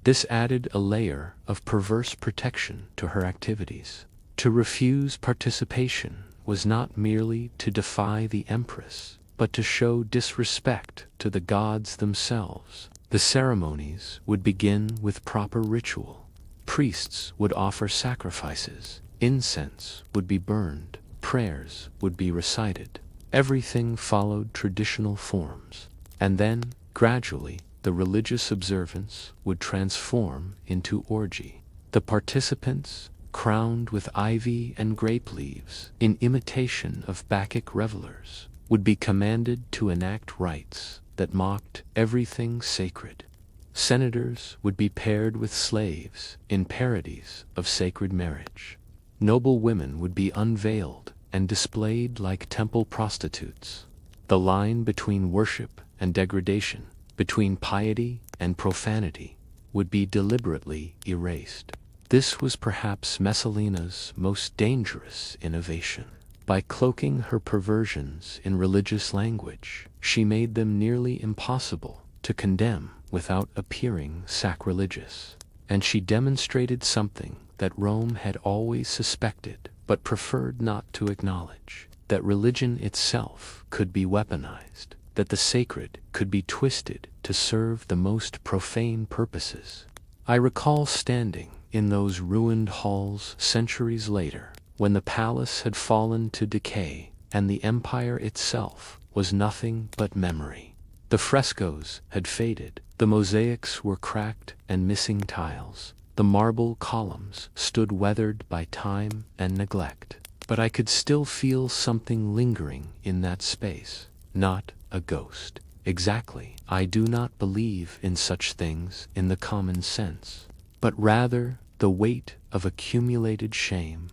This added a layer of perverse protection to her activities. To refuse participation was not merely to defy the empress, but to show disrespect to the gods themselves. The ceremonies would begin with proper ritual. Priests would offer sacrifices, incense would be burned, prayers would be recited. Everything followed traditional forms. And then, gradually, the religious observance would transform into orgy. The participants, crowned with ivy and grape leaves, in imitation of Bacchic revelers, would be commanded to enact rites that mocked everything sacred. Senators would be paired with slaves in parodies of sacred marriage. Noble women would be unveiled and displayed like temple prostitutes. The line between worship and degradation, between piety and profanity, would be deliberately erased. This was perhaps Messalina's most dangerous innovation. By cloaking her perversions in religious language, she made them nearly impossible to condemn without appearing sacrilegious. And she demonstrated something that Rome had always suspected but preferred not to acknowledge, that religion itself could be weaponized, that the sacred could be twisted to serve the most profane purposes. I recall standing in those ruined halls centuries later, when the palace had fallen to decay, and the empire itself was nothing but memory. The frescoes had faded, the mosaics were cracked and missing tiles, the marble columns stood weathered by time and neglect. But I could still feel something lingering in that space. Not a ghost. Exactly. I do not believe in such things in the common sense, but rather the weight of accumulated shame,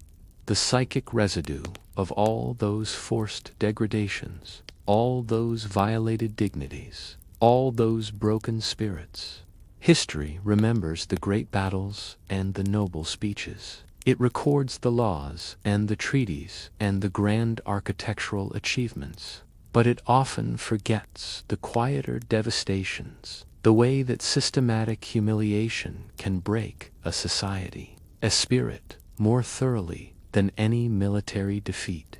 the psychic residue of all those forced degradations, all those violated dignities, all those broken spirits. History remembers the great battles and the noble speeches. It records the laws and the treaties and the grand architectural achievements. But it often forgets the quieter devastations, the way that systematic humiliation can break a society, a spirit, more thoroughly than any military defeat.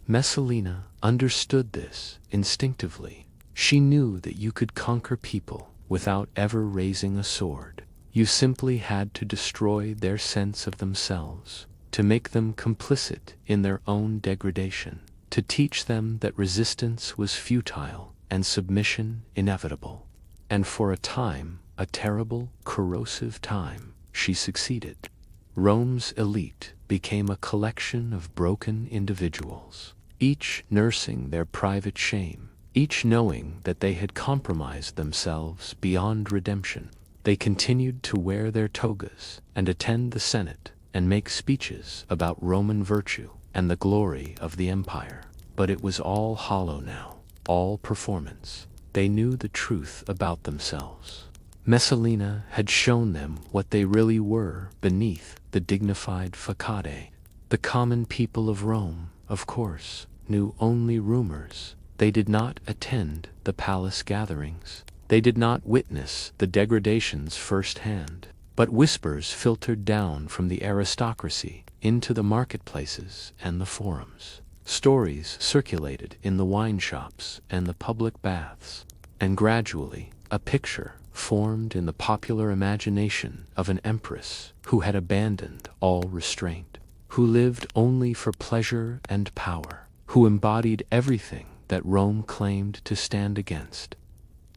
Messalina understood this instinctively. She knew that you could conquer people without ever raising a sword. You simply had to destroy their sense of themselves, to make them complicit in their own degradation, to teach them that resistance was futile and submission inevitable. And for a time, a terrible, corrosive time, she succeeded. Rome's elite became a collection of broken individuals, each nursing their private shame, each knowing that they had compromised themselves beyond redemption. They continued to wear their togas and attend the Senate and make speeches about Roman virtue and the glory of the empire. But it was all hollow now, all performance. They knew the truth about themselves. Messalina had shown them what they really were beneath the dignified facade. The common people of Rome, of course, knew only rumors. They did not attend the palace gatherings. They did not witness the degradations firsthand, but whispers filtered down from the aristocracy into the marketplaces and the forums. Stories circulated in the wine shops and the public baths, and gradually a picture formed in the popular imagination of an empress who had abandoned all restraint, who lived only for pleasure and power, who embodied everything that Rome claimed to stand against.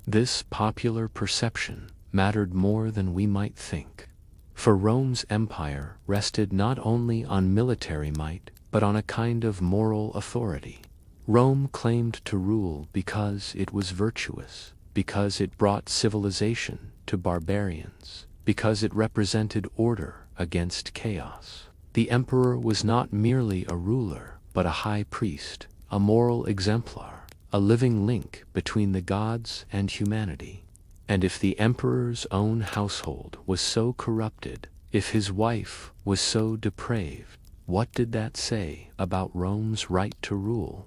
This popular perception mattered more than we might think, for Rome's empire rested not only on military might, but on a kind of moral authority. Rome claimed to rule because it was virtuous, because it brought civilization to barbarians, because it represented order against chaos. The emperor was not merely a ruler, but a high priest, a moral exemplar, a living link between the gods and humanity. And if the emperor's own household was so corrupted, if his wife was so depraved, what did that say about Rome's right to rule?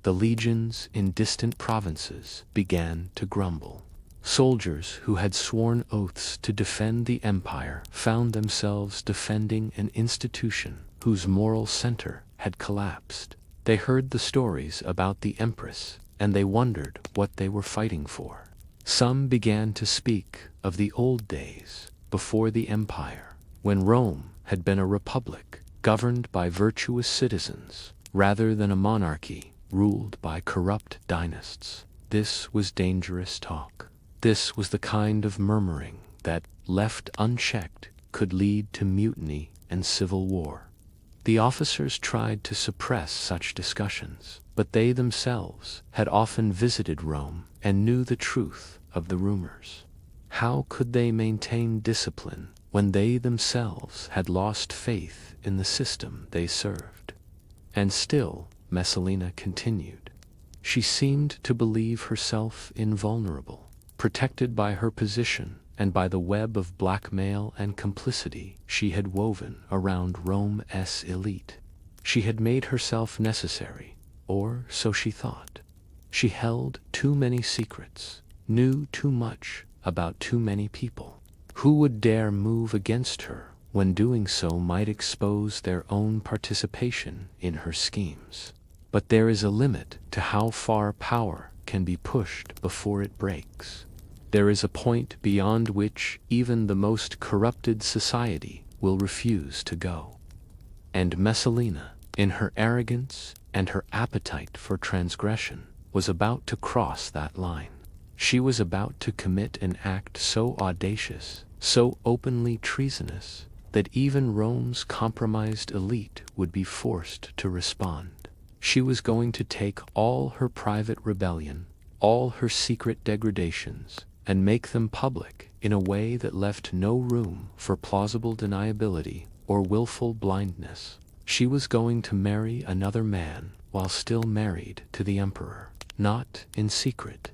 The legions in distant provinces began to grumble. Soldiers who had sworn oaths to defend the empire found themselves defending an institution whose moral center had collapsed. They heard the stories about the empress, and they wondered what they were fighting for. Some began to speak of the old days, before the empire, when Rome had been a republic, governed by virtuous citizens, rather than a monarchy ruled by corrupt dynasts. This was dangerous talk. This was the kind of murmuring that, left unchecked, could lead to mutiny and civil war. The officers tried to suppress such discussions, but they themselves had often visited Rome and knew the truth of the rumors. How could they maintain discipline when they themselves had lost faith in the system they served? And still, Messalina continued. She seemed to believe herself invulnerable, protected by her position and by the web of blackmail and complicity she had woven around Rome's elite. She had made herself necessary, or so she thought. She held too many secrets, knew too much about too many people. Who would dare move against her when doing so might expose their own participation in her schemes? But there is a limit to how far power can be pushed before it breaks. There is a point beyond which even the most corrupted society will refuse to go. And Messalina, in her arrogance and her appetite for transgression, was about to cross that line. She was about to commit an act so audacious, so openly treasonous, that even Rome's compromised elite would be forced to respond. She was going to take all her private rebellion, all her secret degradations, and make them public in a way that left no room for plausible deniability or willful blindness. She was going to marry another man while still married to the emperor, not in secret,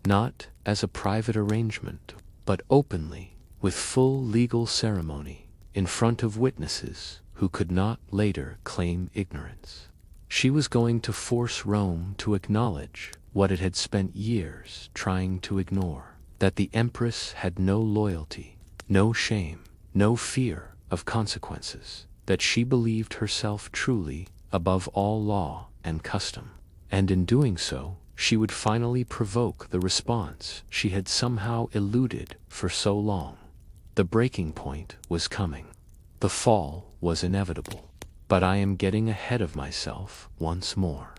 not as a private arrangement, but openly, with full legal ceremony, in front of witnesses who could not later claim ignorance. She was going to force Rome to acknowledge what it had spent years trying to ignore, that the empress had no loyalty, no shame, no fear of consequences, that she believed herself truly above all law and custom. And in doing so, she would finally provoke the response she had somehow eluded for so long. The breaking point was coming. The fall was inevitable. But I am getting ahead of myself once more.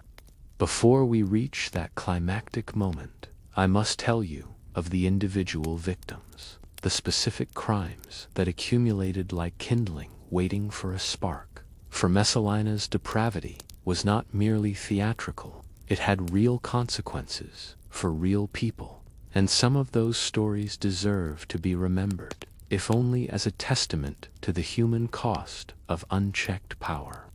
Before we reach that climactic moment, I must tell you of the individual victims, the specific crimes that accumulated like kindling waiting for a spark. For Messalina's depravity was not merely theatrical, it had real consequences for real people, and some of those stories deserve to be remembered, if only as a testament to the human cost of unchecked power.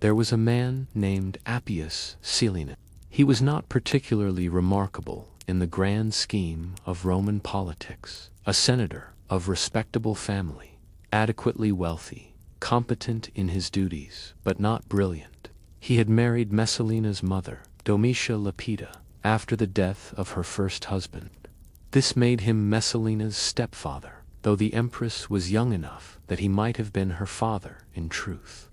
There was a man named Appius Silenus. He was not particularly remarkable in the grand scheme of Roman politics, a senator of respectable family, adequately wealthy, competent in his duties, but not brilliant. He had married Messalina's mother, Domitia Lepida, after the death of her first husband. This made him Messalina's stepfather, though the empress was young enough that he might have been her father in truth.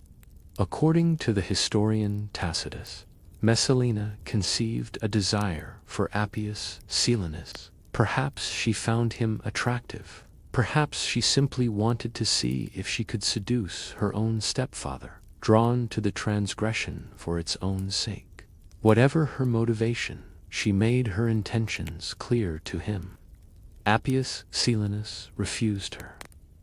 According to the historian Tacitus, Messalina conceived a desire for Appius Silenus. Perhaps she found him attractive. Perhaps she simply wanted to see if she could seduce her own stepfather, drawn to the transgression for its own sake. Whatever her motivation, she made her intentions clear to him. Appius Silenus refused her.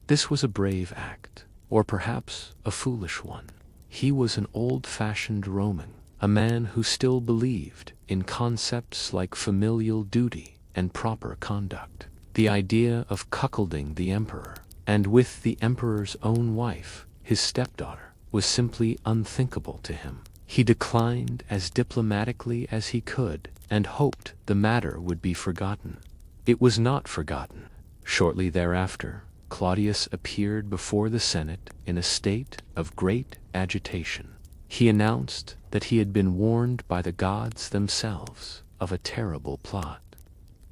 This was a brave act, or perhaps a foolish one. He was an old-fashioned Roman, a man who still believed in concepts like familial duty and proper conduct. The idea of cuckolding the emperor, and with the emperor's own wife, his stepdaughter, was simply unthinkable to him. He declined as diplomatically as he could, and hoped the matter would be forgotten. It was not forgotten. Shortly thereafter, Claudius appeared before the Senate in a state of great agitation. He announced that he had been warned by the gods themselves of a terrible plot.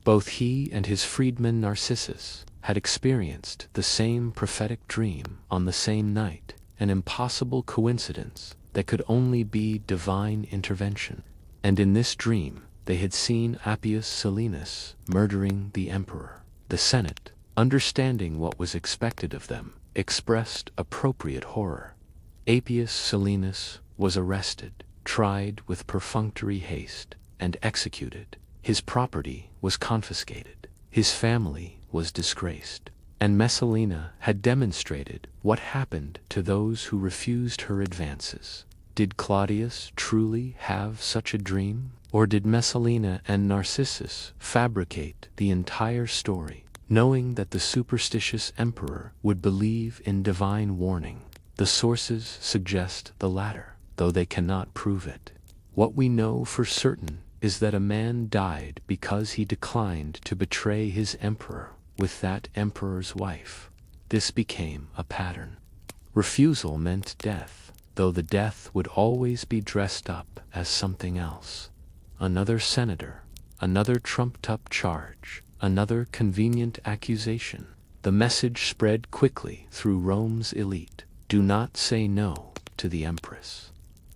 Both he and his freedman Narcissus had experienced the same prophetic dream on the same night, an impossible coincidence that could only be divine intervention. And in this dream, they had seen Appius Silenus murdering the emperor. The Senate, understanding what was expected of them, expressed appropriate horror. Appius Silenus was arrested, tried with perfunctory haste, and executed. His property was confiscated. His family was disgraced. And Messalina had demonstrated what happened to those who refused her advances. Did Claudius truly have such a dream? Or did Messalina and Narcissus fabricate the entire story, knowing that the superstitious emperor would believe in divine warning? The sources suggest the latter, though they cannot prove it. What we know for certain is that a man died because he declined to betray his emperor with that emperor's wife. This became a pattern. Refusal meant death, though the death would always be dressed up as something else. Another senator, another trumped-up charge, another convenient accusation. The message spread quickly through Rome's elite. Do not say no to the empress.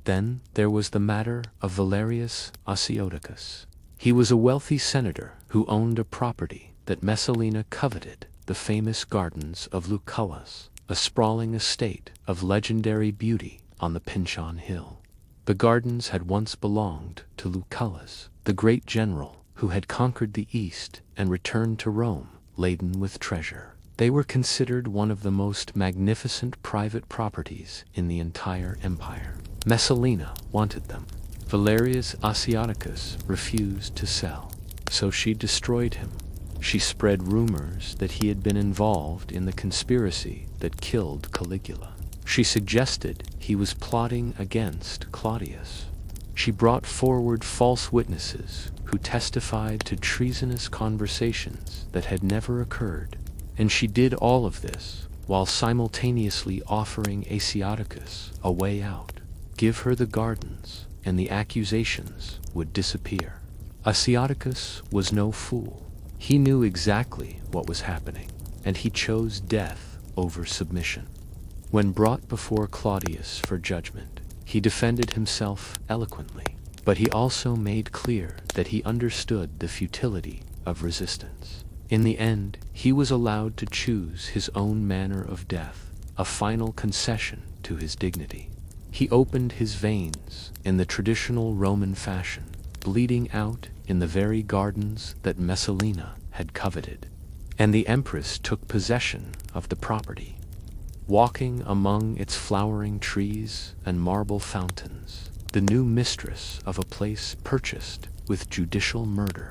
Then there was the matter of Valerius Osioticus. He was a wealthy senator who owned a property that Messalina coveted, the famous gardens of Lucullus, a sprawling estate of legendary beauty on the Pinchon Hill. The gardens had once belonged to Lucullus, the great general who had conquered the East and returned to Rome laden with treasure. They were considered one of the most magnificent private properties in the entire empire. Messalina wanted them. Valerius Asiaticus refused to sell, so she destroyed him. She spread rumors that he had been involved in the conspiracy that killed Caligula. She suggested he was plotting against Claudius. She brought forward false witnesses who testified to treasonous conversations that had never occurred. And she did all of this while simultaneously offering Asiaticus a way out. Give her the gardens, and the accusations would disappear. Asiaticus was no fool. He knew exactly what was happening, and he chose death over submission. When brought before Claudius for judgment, he defended himself eloquently, but he also made clear that he understood the futility of resistance. In the end, he was allowed to choose his own manner of death, a final concession to his dignity. He opened his veins in the traditional Roman fashion, bleeding out in the very gardens that Messalina had coveted, and the empress took possession of the property. Walking among its flowering trees and marble fountains, the new mistress of a place purchased with judicial murder.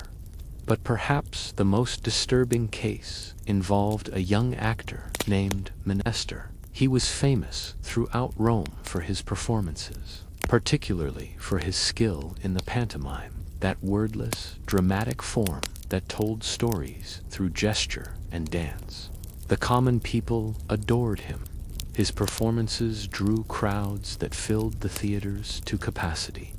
But perhaps the most disturbing case involved a young actor named Menester. He was famous throughout Rome for his performances, particularly for his skill in the pantomime, that wordless, dramatic form that told stories through gesture and dance. The common people adored him. His performances drew crowds that filled the theaters to capacity.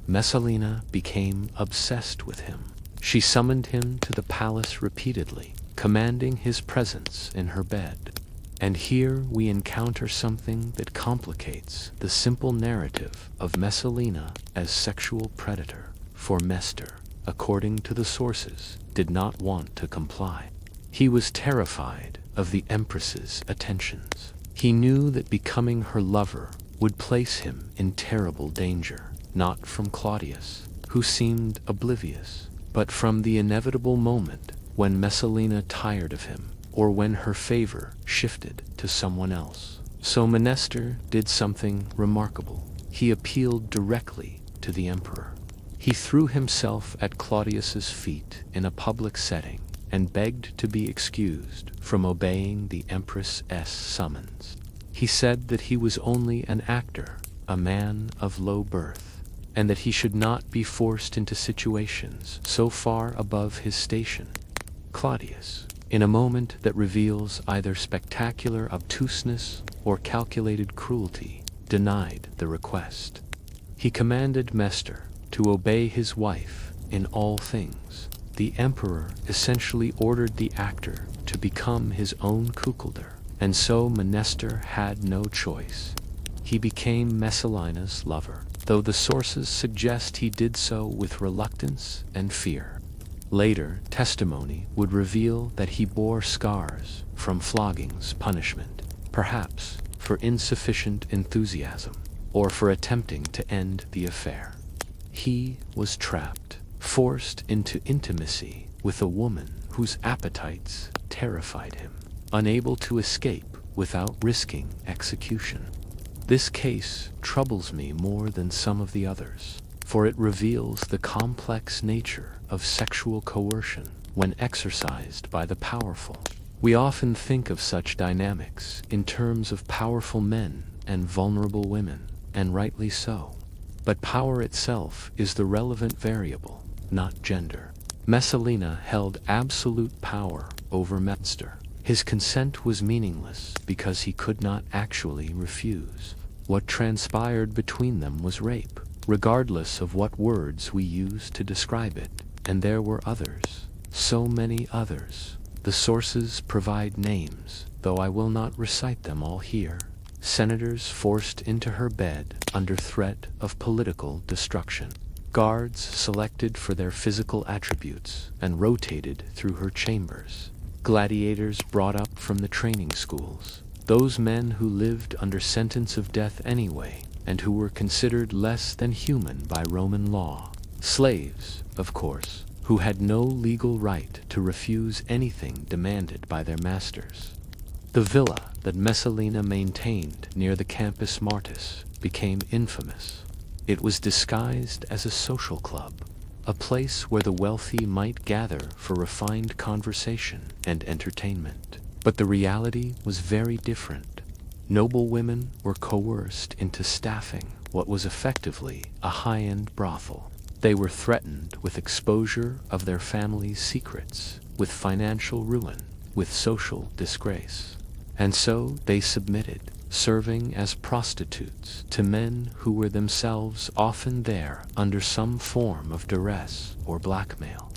Messalina became obsessed with him. She summoned him to the palace repeatedly, commanding his presence in her bed. And here we encounter something that complicates the simple narrative of Messalina as sexual predator, for Mestor, according to the sources, did not want to comply. He was terrified of the Empress's attentions. He knew that becoming her lover would place him in terrible danger, not from Claudius, who seemed oblivious, but from the inevitable moment when Messalina tired of him, or when her favor shifted to someone else. So Menester did something remarkable. He appealed directly to the emperor. He threw himself at Claudius's feet in a public setting and begged to be excused from obeying the Empress's summons. He said that he was only an actor, a man of low birth, and that he should not be forced into situations so far above his station. Claudius, in a moment that reveals either spectacular obtuseness or calculated cruelty, denied the request. He commanded Mestor to obey his wife in all things. The emperor essentially ordered the actor to become his own cuckolder, and so Menester had no choice. He became Messalina's lover, though the sources suggest he did so with reluctance and fear. Later, testimony would reveal that he bore scars from flogging's punishment, perhaps for insufficient enthusiasm, or for attempting to end the affair. He was trapped, forced into intimacy with a woman whose appetites terrified him, unable to escape without risking execution. This case troubles me more than some of the others, for it reveals the complex nature of sexual coercion when exercised by the powerful. We often think of such dynamics in terms of powerful men and vulnerable women, and rightly so. But power itself is the relevant variable, not gender. Messalina held absolute power over Mestor. His consent was meaningless because he could not actually refuse. What transpired between them was rape, regardless of what words we use to describe it. And there were others, so many others. The sources provide names, though I will not recite them all here. Senators forced into her bed under threat of political destruction. Guards selected for their physical attributes and rotated through her chambers. Gladiators brought up from the training schools. Those men who lived under sentence of death anyway and who were considered less than human by Roman law. Slaves, of course, who had no legal right to refuse anything demanded by their masters. The villa that Messalina maintained near the Campus Martis became infamous. It was disguised as a social club, a place where the wealthy might gather for refined conversation and entertainment. But the reality was very different. Noble women were coerced into staffing what was effectively a high-end brothel. They were threatened with exposure of their family's secrets, with financial ruin, with social disgrace. And so they submitted, serving as prostitutes to men who were themselves often there under some form of duress or blackmail.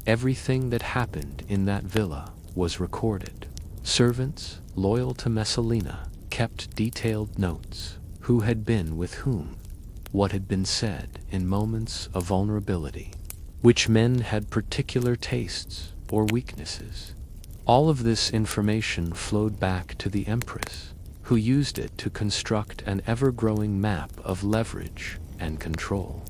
Everything that happened in that villa was recorded. Servants, loyal to Messalina, kept detailed notes: who had been with whom, what had been said in moments of vulnerability, which men had particular tastes or weaknesses. All of this information flowed back to the Empress, who used it to construct an ever-growing map of leverage and control.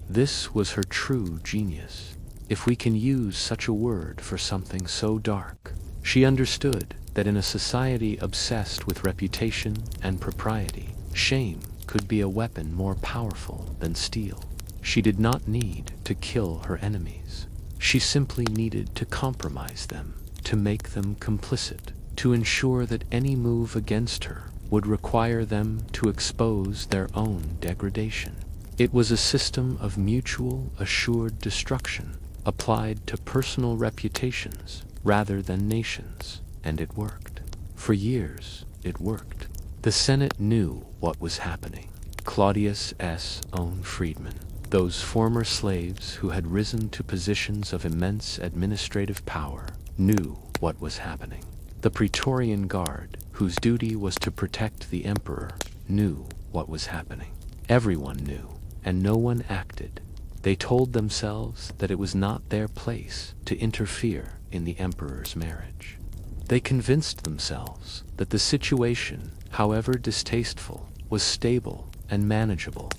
This was her true genius, if we can use such a word for something so dark. She understood that in a society obsessed with reputation and propriety, shame could be a weapon more powerful than steel. She did not need to kill her enemies. She simply needed to compromise them, to make them complicit, to ensure that any move against her would require them to expose their own degradation. It was a system of mutual assured destruction, applied to personal reputations rather than nations, and it worked. For years, it worked. The Senate knew what was happening. Claudius' own freedmen, those former slaves who had risen to positions of immense administrative power, knew what was happening. The Praetorian Guard, whose duty was to protect the emperor, knew what was happening. Everyone knew, and no one acted. They told themselves that it was not their place to interfere in the emperor's marriage. They convinced themselves that the situation, however distasteful, was stable and manageable.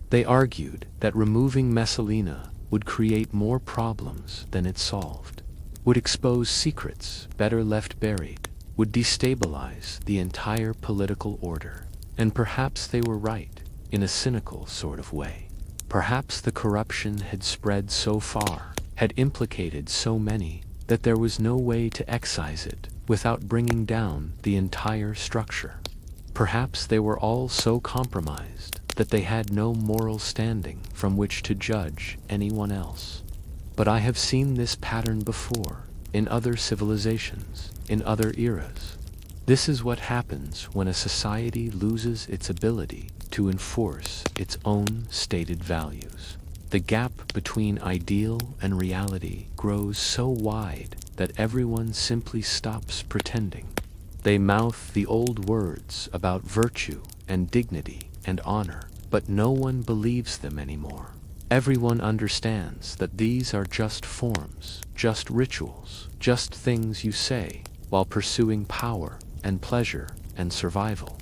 They argued that removing Messalina would create more problems than it solved, would expose secrets better left buried, would destabilize the entire political order. And perhaps they were right, in a cynical sort of way. Perhaps the corruption had spread so far, had implicated so many, that there was no way to excise it without bringing down the entire structure. Perhaps they were all so compromised that they had no moral standing from which to judge anyone else. But I have seen this pattern before, in other civilizations, in other eras. This is what happens when a society loses its ability to enforce its own stated values. The gap between ideal and reality grows so wide that everyone simply stops pretending. They mouth the old words about virtue and dignity and honor, but no one believes them anymore. Everyone understands that these are just forms, just rituals, just things you say while pursuing power and pleasure and survival.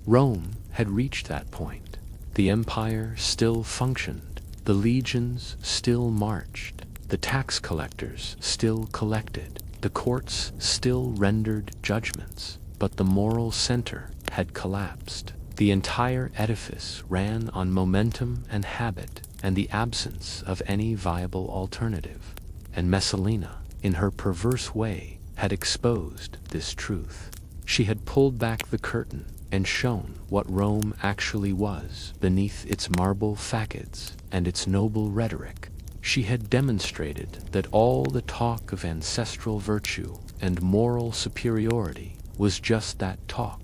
Rome had reached that point. The empire still functioned. The legions still marched. The tax collectors still collected. The courts still rendered judgments. But the moral center had collapsed. The entire edifice ran on momentum and habit and the absence of any viable alternative. And Messalina, in her perverse way, had exposed this truth. She had pulled back the curtain and shown what Rome actually was beneath its marble facades and its noble rhetoric. She had demonstrated that all the talk of ancestral virtue and moral superiority was just that talk.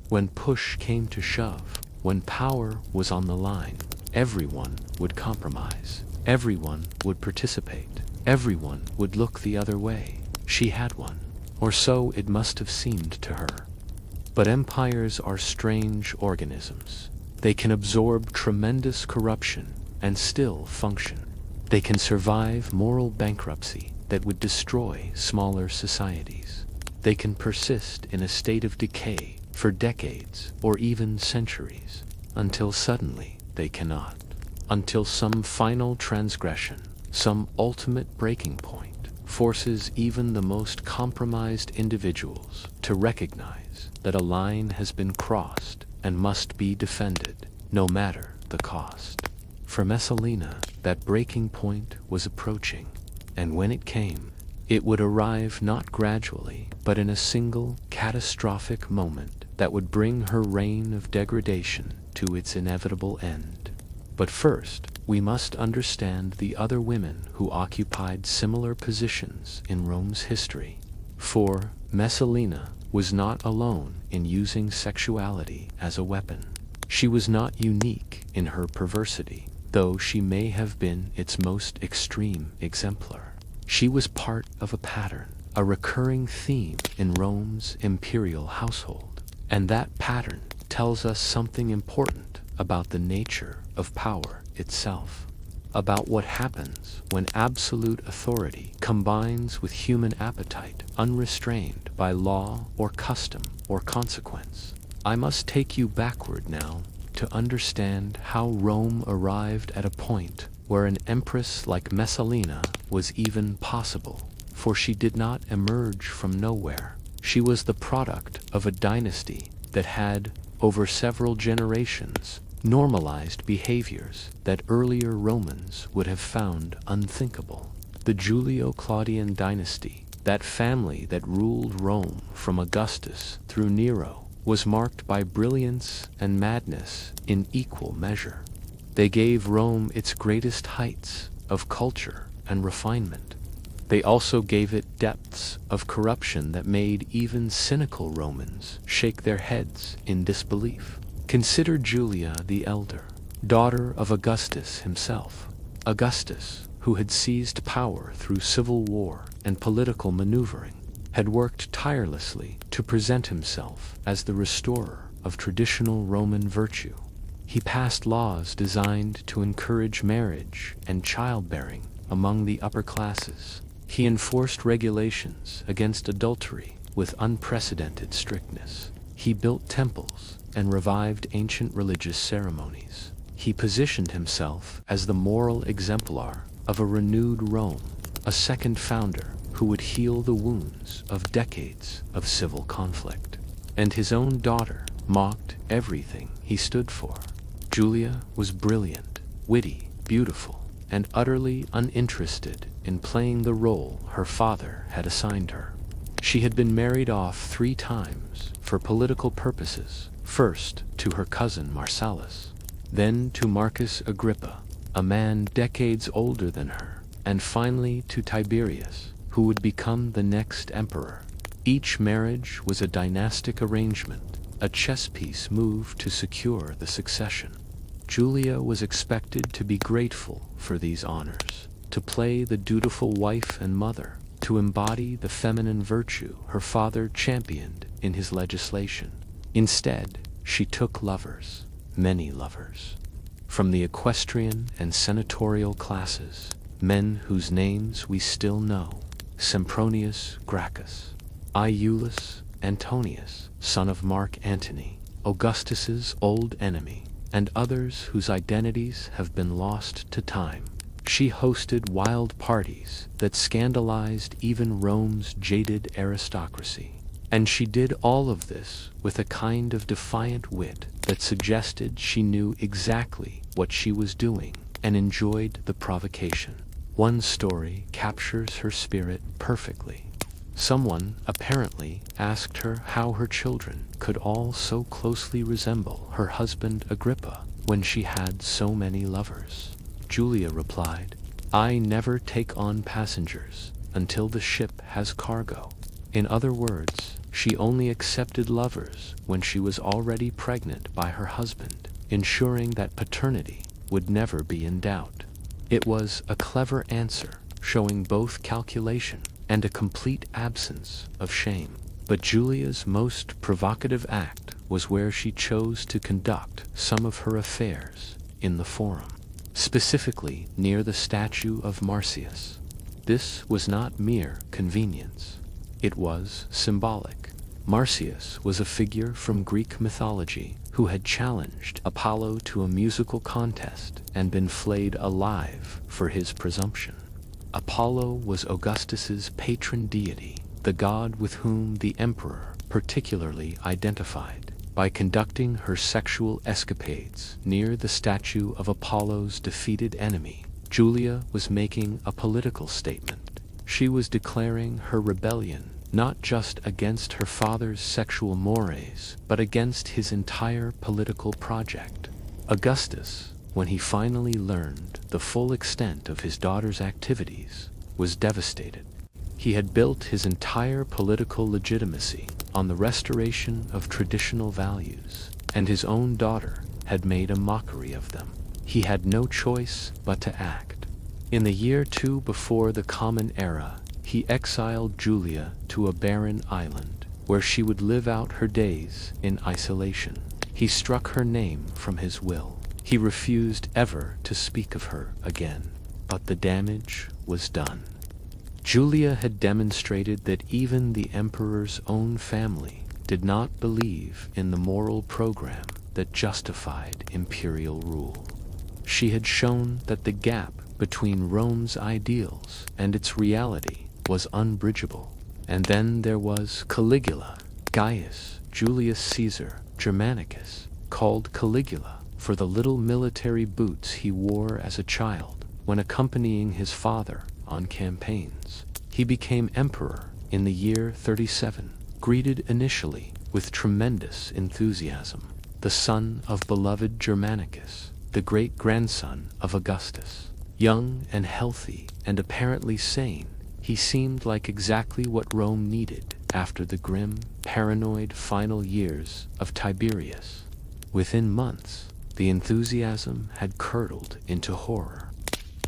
When push came to shove, when power was on the line, everyone would compromise. Everyone would participate. Everyone would look the other way. She had one, or so it must have seemed to her. But empires are strange organisms. They can absorb tremendous corruption and still function. They can survive moral bankruptcy that would destroy smaller societies. They can persist in a state of decay for decades or even centuries. until suddenly they cannot. Until some final transgression, some ultimate breaking point, forces even the most compromised individuals to recognize that a line has been crossed and must be defended, no matter the cost. For Messalina, that breaking point was approaching, and when it came, it would arrive not gradually, but in a single catastrophic moment that would bring her reign of degradation to its inevitable end. But first, we must understand the other women who occupied similar positions in Rome's history. For Messalina was not alone in using sexuality as a weapon. She was not unique in her perversity, though she may have been its most extreme exemplar. She was part of a pattern, a recurring theme in Rome's imperial household. And that pattern tells us something important about the nature of power itself, about what happens when absolute authority combines with human appetite unrestrained by law or custom or consequence. I must take you backward now to understand how Rome arrived at a point where an empress like Messalina was even possible, for she did not emerge from nowhere. She was the product of a dynasty that had, over several generations, normalized behaviors that earlier Romans would have found unthinkable. The Julio-Claudian dynasty, that family that ruled Rome from Augustus through Nero, was marked by brilliance and madness in equal measure. They gave Rome its greatest heights of culture and refinement. They also gave it depths of corruption that made even cynical Romans shake their heads in disbelief. Consider Julia the Elder, daughter of Augustus himself. Augustus, who had seized power through civil war and political maneuvering, had worked tirelessly to present himself as the restorer of traditional Roman virtue. He passed laws designed to encourage marriage and childbearing among the upper classes. He enforced regulations against adultery with unprecedented strictness. He built temples and revived ancient religious ceremonies. He positioned himself as the moral exemplar of a renewed Rome, a second founder who would heal the wounds of decades of civil conflict. And his own daughter mocked everything he stood for. Julia was brilliant, witty, beautiful, and utterly uninterested in playing the role her father had assigned her. She had been married off 3 times for political purposes, first to her cousin Marcellus, then to Marcus Agrippa, a man decades older than her, and finally to Tiberius, who would become the next emperor. Each marriage was a dynastic arrangement, a chess piece move to secure the succession. Julia was expected to be grateful for these honors, to play the dutiful wife and mother, to embody the feminine virtue her father championed in his legislation. Instead, she took lovers, many lovers, from the equestrian and senatorial classes, men whose names we still know: Sempronius Gracchus, Iulus Antonius, son of Mark Antony, Augustus's old enemy, and others whose identities have been lost to time. She hosted wild parties that scandalized even Rome's jaded aristocracy. And she did all of this with a kind of defiant wit that suggested she knew exactly what she was doing and enjoyed the provocation. One story captures her spirit perfectly. Someone apparently asked her how her children could all so closely resemble her husband Agrippa when she had so many lovers. Julia replied, "I never take on passengers until the ship has cargo." In other words, she only accepted lovers when she was already pregnant by her husband, ensuring that paternity would never be in doubt. It was a clever answer, showing both calculation and a complete absence of shame. But Julia's most provocative act was where she chose to conduct some of her affairs in the Forum, specifically near the statue of Marsyas. This was not mere convenience. It was symbolic. Marsyas was a figure from Greek mythology who had challenged Apollo to a musical contest and been flayed alive for his presumption. Apollo was Augustus's patron deity, the god with whom the emperor particularly identified. By conducting her sexual escapades near the statue of Apollo's defeated enemy, Julia was making a political statement. She was declaring her rebellion not just against her father's sexual mores, but against his entire political project. Augustus, when he finally learned the full extent of his daughter's activities, was devastated. He had built his entire political legitimacy on the restoration of traditional values, and his own daughter had made a mockery of them. He had no choice but to act. In the year 2 before the Common Era, he exiled Julia to a barren island, where she would live out her days in isolation. He struck her name from his will. He refused ever to speak of her again. But the damage was done. Julia had demonstrated that even the emperor's own family did not believe in the moral program that justified imperial rule. She had shown that the gap between Rome's ideals and its reality was unbridgeable. And then there was Caligula, Gaius Julius Caesar Germanicus, called Caligula for the little military boots he wore as a child when accompanying his father on campaigns. He became emperor in the year 37, greeted initially with tremendous enthusiasm, the son of beloved Germanicus, the great-grandson of Augustus. Young and healthy and apparently sane, he seemed like exactly what Rome needed after the grim, paranoid final years of Tiberius. Within months, the enthusiasm had curdled into horror.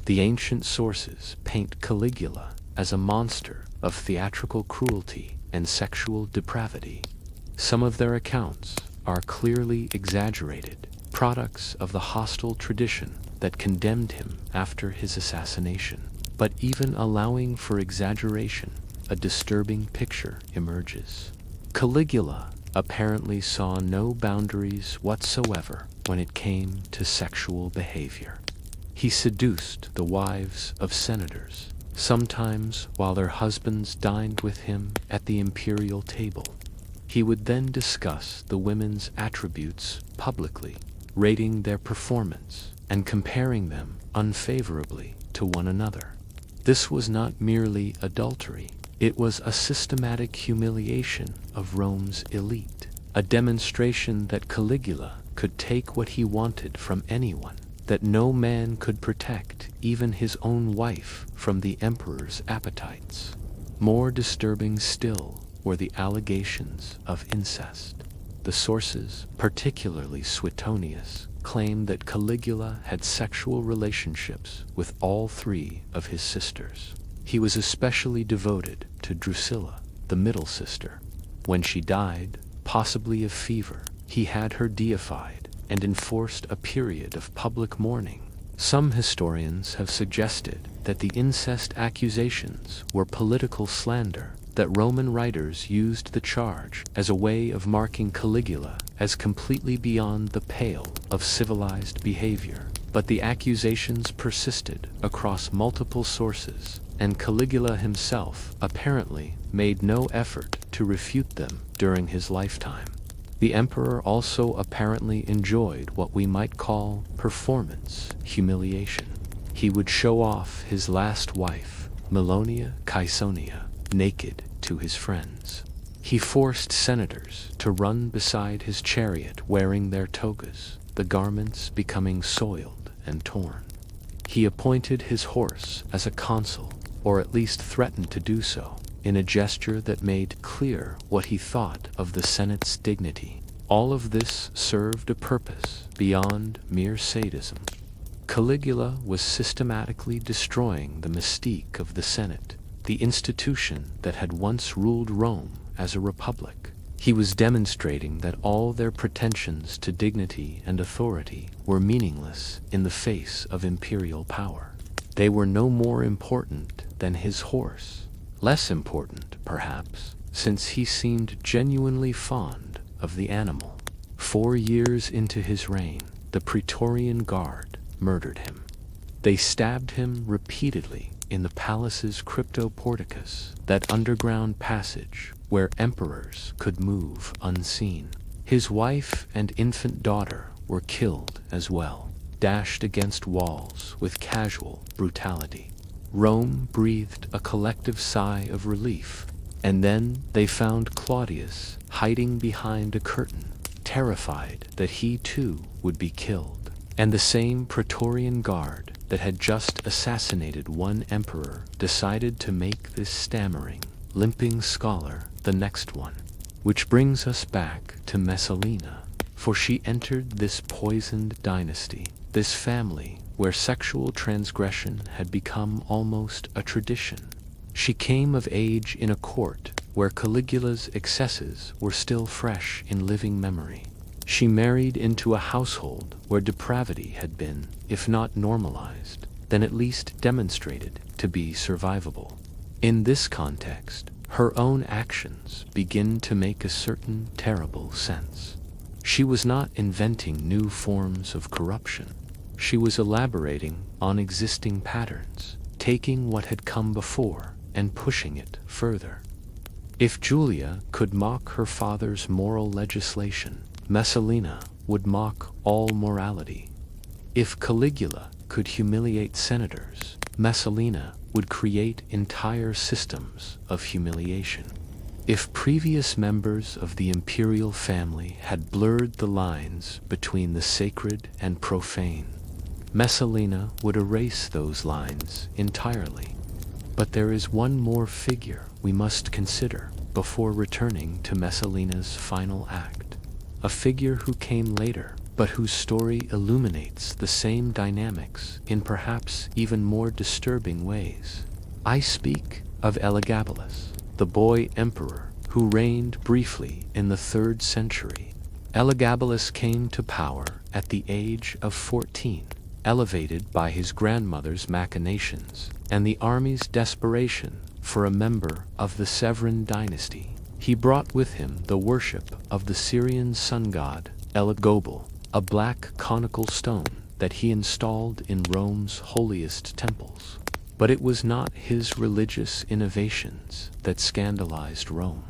The ancient sources paint Caligula as a monster of theatrical cruelty and sexual depravity. Some of their accounts are clearly exaggerated, products of the hostile tradition that condemned him after his assassination. But even allowing for exaggeration, a disturbing picture emerges. Caligula apparently saw no boundaries whatsoever when it came to sexual behavior. He seduced the wives of senators, sometimes while their husbands dined with him at the imperial table. He would then discuss the women's attributes publicly, rating their performance and comparing them unfavorably to one another. This was not merely adultery, it was a systematic humiliation of Rome's elite, a demonstration that Caligula could take what he wanted from anyone, that no man could protect even his own wife from the emperor's appetites. More disturbing still were the allegations of incest. The sources, particularly Suetonius, claimed that Caligula had sexual relationships with all 3 of his sisters. He was especially devoted to Drusilla, the middle sister. When she died, possibly of fever, he had her deified and enforced a period of public mourning. Some historians have suggested that the incest accusations were political slander, that Roman writers used the charge as a way of marking Caligula as completely beyond the pale of civilized behavior. But the accusations persisted across multiple sources, and Caligula himself apparently made no effort to refute them during his lifetime. The emperor also apparently enjoyed what we might call performance humiliation. He would show off his last wife, Milonia Caesonia, naked to his friends. He forced senators to run beside his chariot wearing their togas, the garments becoming soiled and torn. He appointed his horse as a consul, or at least threatened to do so, in a gesture that made clear what he thought of the Senate's dignity. All of this served a purpose beyond mere sadism. Caligula was systematically destroying the mystique of the Senate, the institution that had once ruled Rome as a republic. He was demonstrating that all their pretensions to dignity and authority were meaningless in the face of imperial power. They were no more important than his horse, less important, perhaps, since he seemed genuinely fond of the animal. 4 years into his reign, the Praetorian Guard murdered him. They stabbed him repeatedly in the palace's cryptoporticus, that underground passage where emperors could move unseen. His wife and infant daughter were killed as well, dashed against walls with casual brutality. Rome breathed a collective sigh of relief, and then they found Claudius hiding behind a curtain, terrified that he too would be killed. And the same Praetorian Guard that had just assassinated one emperor decided to make this stammering, limping scholar the next one. Which brings us back to Messalina, for she entered this poisoned dynasty, this family where sexual transgression had become almost a tradition. She came of age in a court where Caligula's excesses were still fresh in living memory. She married into a household where depravity had been, if not normalized, then at least demonstrated to be survivable. In this context, her own actions begin to make a certain terrible sense. She was not inventing new forms of corruption. She was elaborating on existing patterns, taking what had come before and pushing it further. If Julia could mock her father's moral legislation, Messalina would mock all morality. If Caligula could humiliate senators, Messalina would create entire systems of humiliation. If previous members of the imperial family had blurred the lines between the sacred and profane, Messalina would erase those lines entirely. But there is one more figure we must consider before returning to Messalina's final act. A figure who came later, but whose story illuminates the same dynamics in perhaps even more disturbing ways. I speak of Elagabalus, the boy emperor who reigned briefly in the 3rd century. Elagabalus came to power at the age of 14, elevated by his grandmother's machinations and the army's desperation for a member of the Severan dynasty. He brought with him the worship of the Syrian sun god Elagobal, a black conical stone that he installed in Rome's holiest temples. But it was not his religious innovations that scandalized Rome.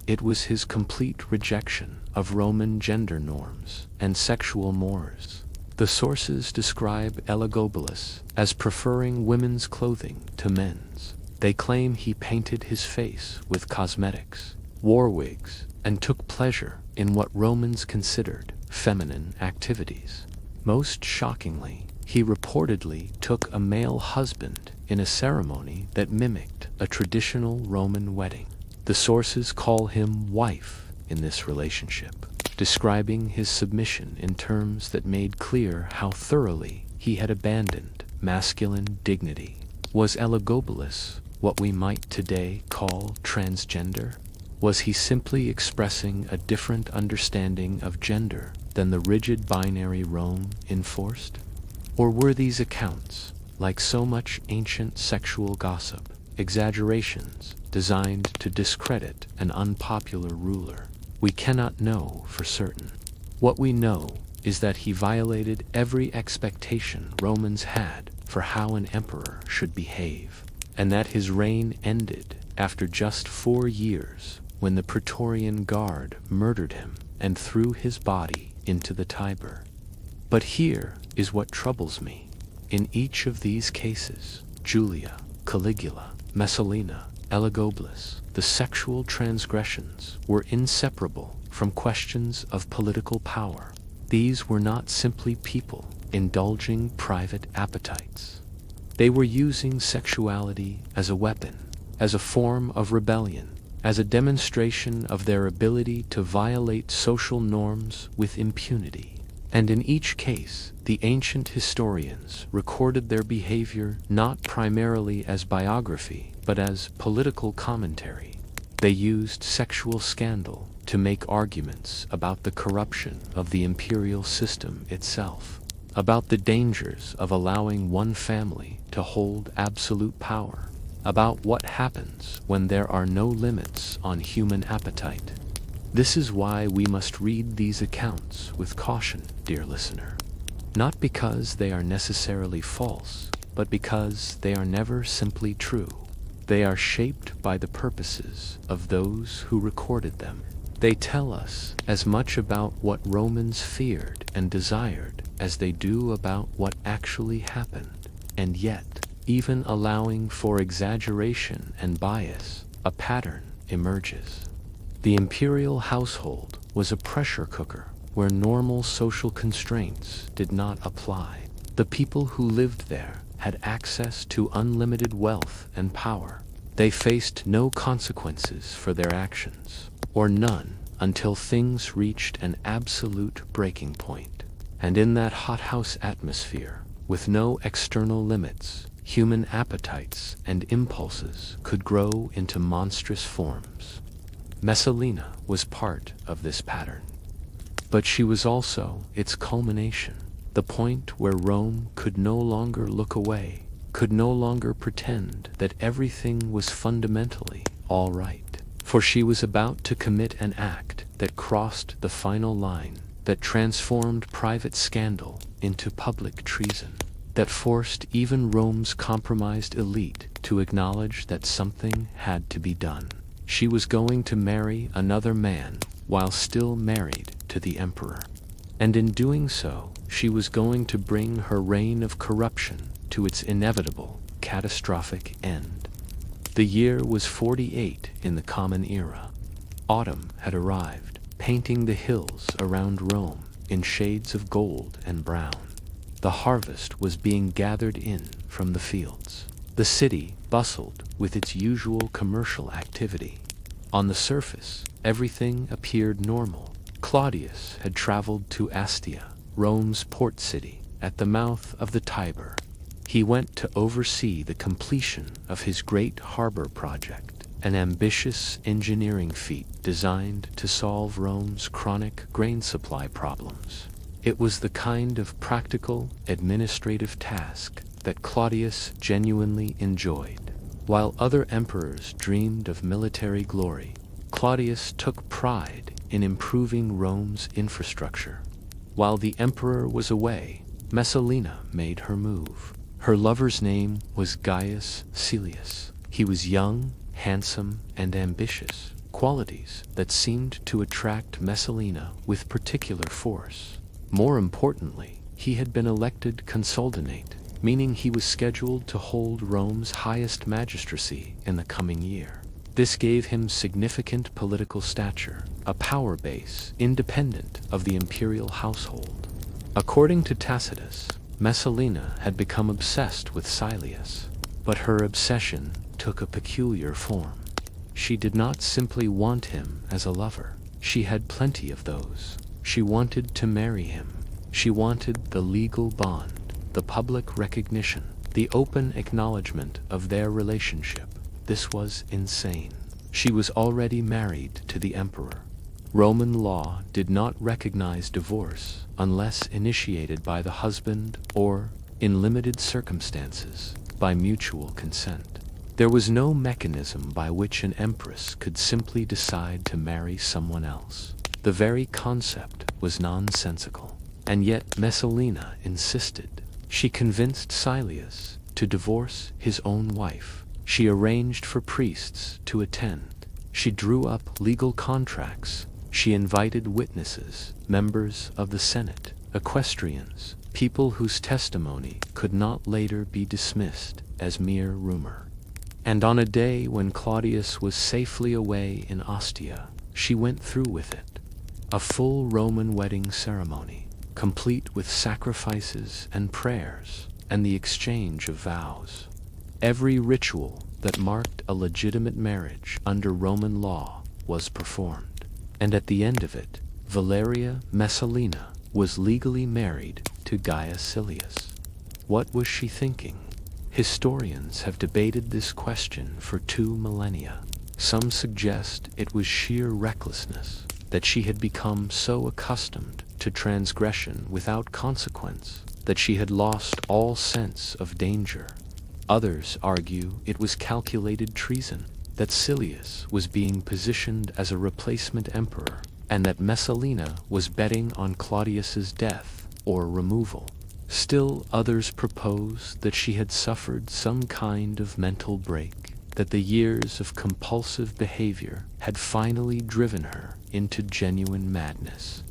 It was his complete rejection of Roman gender norms and sexual mores. The sources describe Elagabalus as preferring women's clothing to men's. They claim he painted his face with cosmetics, wore wigs, and took pleasure in what Romans considered feminine activities. Most shockingly, he reportedly took a male husband in a ceremony that mimicked a traditional Roman wedding. The sources call him wife in this relationship, describing his submission in terms that made clear how thoroughly he had abandoned masculine dignity. Was Elagabalus what we might today call transgender? Was he simply expressing a different understanding of gender than the rigid binary Rome enforced? Or were these accounts, like so much ancient sexual gossip, exaggerations designed to discredit an unpopular ruler? We cannot know for certain. What we know is that he violated every expectation Romans had for how an emperor should behave, and that his reign ended after just 4 years when the Praetorian Guard murdered him and threw his body into the Tiber. But here is what troubles me. In each of these cases, Julia, Caligula, Messalina, Elagabalus, the sexual transgressions were inseparable from questions of political power. These were not simply people indulging private appetites. They were using sexuality as a weapon, as a form of rebellion, as a demonstration of their ability to violate social norms with impunity. And in each case, the ancient historians recorded their behavior not primarily as biography, but as political commentary. They used sexual scandal to make arguments about the corruption of the imperial system itself, about the dangers of allowing one family to hold absolute power, about what happens when there are no limits on human appetite. This is why we must read these accounts with caution, dear listener. Not because they are necessarily false, but because they are never simply true. They are shaped by the purposes of those who recorded them. They tell us as much about what Romans feared and desired as they do about what actually happened. And yet, even allowing for exaggeration and bias, a pattern emerges. The imperial household was a pressure cooker where normal social constraints did not apply. The people who lived there had access to unlimited wealth and power. They faced no consequences for their actions, or none until things reached an absolute breaking point. And in that hothouse atmosphere, with no external limits, human appetites and impulses could grow into monstrous forms. Messalina was part of this pattern. But she was also its culmination, the point where Rome could no longer look away, could no longer pretend that everything was fundamentally all right. For she was about to commit an act that crossed the final line, that transformed private scandal into public treason, that forced even Rome's compromised elite to acknowledge that something had to be done. She was going to marry another man while still married to the emperor. And in doing so, she was going to bring her reign of corruption to its inevitable, catastrophic end. The year was 48 in the Common Era. Autumn had arrived, painting the hills around Rome in shades of gold and brown. The harvest was being gathered in from the fields. The city bustled with its usual commercial activity. On the surface, everything appeared normal. Claudius had traveled to Astia, Rome's port city, at the mouth of the Tiber. He went to oversee the completion of his great harbor project, an ambitious engineering feat designed to solve Rome's chronic grain supply problems. It was the kind of practical, administrative task that Claudius genuinely enjoyed. While other emperors dreamed of military glory, Claudius took pride in improving Rome's infrastructure. While the emperor was away, Messalina made her move. Her lover's name was Gaius Caelius. He was young, handsome, and ambitious, qualities that seemed to attract Messalina with particular force. More importantly, he had been elected consuldanate, meaning he was scheduled to hold Rome's highest magistracy in the coming year. This gave him significant political stature, a power base independent of the imperial household. According to Tacitus, Messalina had become obsessed with Caelius, but her obsession took a peculiar form. She did not simply want him as a lover. She had plenty of those. She wanted to marry him. She wanted the legal bond, the public recognition, the open acknowledgement of their relationship. This was insane. She was already married to the emperor. Roman law did not recognize divorce unless initiated by the husband or, in limited circumstances, by mutual consent. There was no mechanism by which an empress could simply decide to marry someone else. The very concept was nonsensical. And yet Messalina insisted. She convinced Caelius to divorce his own wife. She arranged for priests to attend. She drew up legal contracts. She invited witnesses, members of the Senate, equestrians, people whose testimony could not later be dismissed as mere rumor. And on a day when Claudius was safely away in Ostia, she went through with it. A full Roman wedding ceremony, complete with sacrifices and prayers and the exchange of vows. Every ritual that marked a legitimate marriage under Roman law was performed. And at the end of it, Valeria Messalina was legally married to Gaius Caelius. What was she thinking? Historians have debated this question for 2 millennia. Some suggest it was sheer recklessness, that she had become so accustomed to transgression without consequence that she had lost all sense of danger. Others argue it was calculated treason, that Silius was being positioned as a replacement emperor, and that Messalina was betting on Claudius's death or removal. Still others propose that she had suffered some kind of mental break, that the years of compulsive behavior had finally driven her into genuine madness.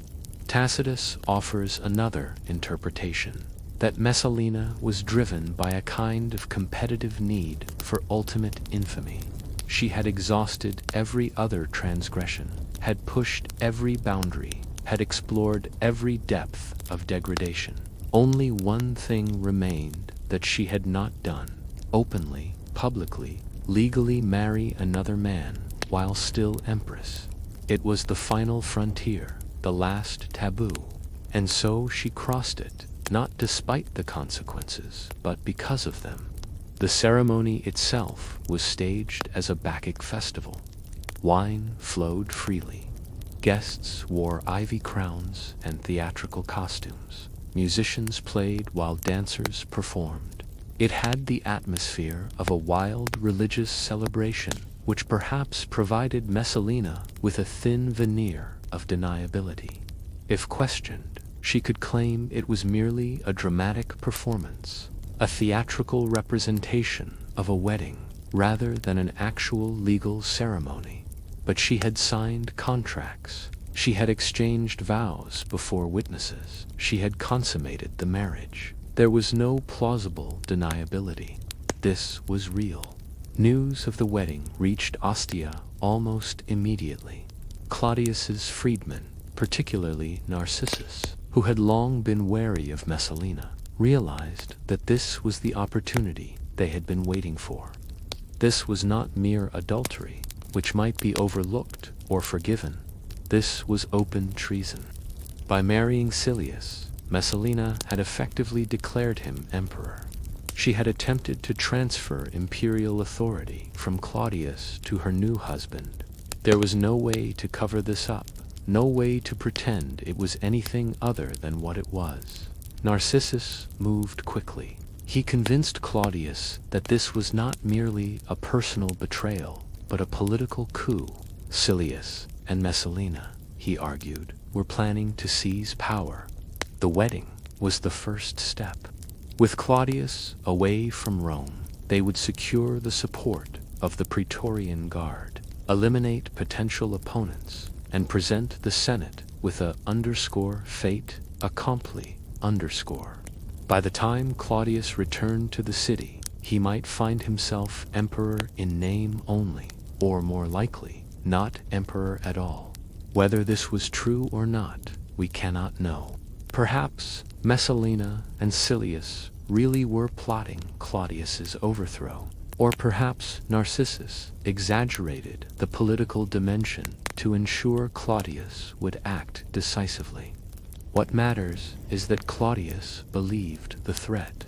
Tacitus offers another interpretation, that Messalina was driven by a kind of competitive need for ultimate infamy. She had exhausted every other transgression, had pushed every boundary, had explored every depth of degradation. Only one thing remained that she had not done: openly, publicly, legally marry another man while still empress. It was the final frontier, the last taboo, and so she crossed it, not despite the consequences, but because of them. The ceremony itself was staged as a Bacchic festival. Wine flowed freely. Guests wore ivy crowns and theatrical costumes. Musicians played while dancers performed. It had the atmosphere of a wild religious celebration, which perhaps provided Messalina with a thin veneer of deniability. If questioned, she could claim it was merely a dramatic performance, a theatrical representation of a wedding, rather than an actual legal ceremony. But she had signed contracts. She had exchanged vows before witnesses. She had consummated the marriage. There was no plausible deniability. This was real. News of the wedding reached Ostia almost immediately. Claudius's freedmen, particularly Narcissus, who had long been wary of Messalina, realized that this was the opportunity they had been waiting for. This was not mere adultery, which might be overlooked or forgiven. This was open treason. By marrying Silius, Messalina had effectively declared him emperor. She had attempted to transfer imperial authority from Claudius to her new husband. There was no way to cover this up, no way to pretend it was anything other than what it was. Narcissus moved quickly. He convinced Claudius that this was not merely a personal betrayal, but a political coup. Silius and Messalina, he argued, were planning to seize power. The wedding was the first step. With Claudius away from Rome, they would secure the support of the Praetorian Guard, eliminate potential opponents, and present the Senate with a fait accompli . By the time Claudius returned to the city, he might find himself emperor in name only, or more likely, not emperor at all. Whether this was true or not, we cannot know. Perhaps Messalina and Silius really were plotting Claudius's overthrow, or perhaps Narcissus exaggerated the political dimension to ensure Claudius would act decisively. What matters is that Claudius believed the threat.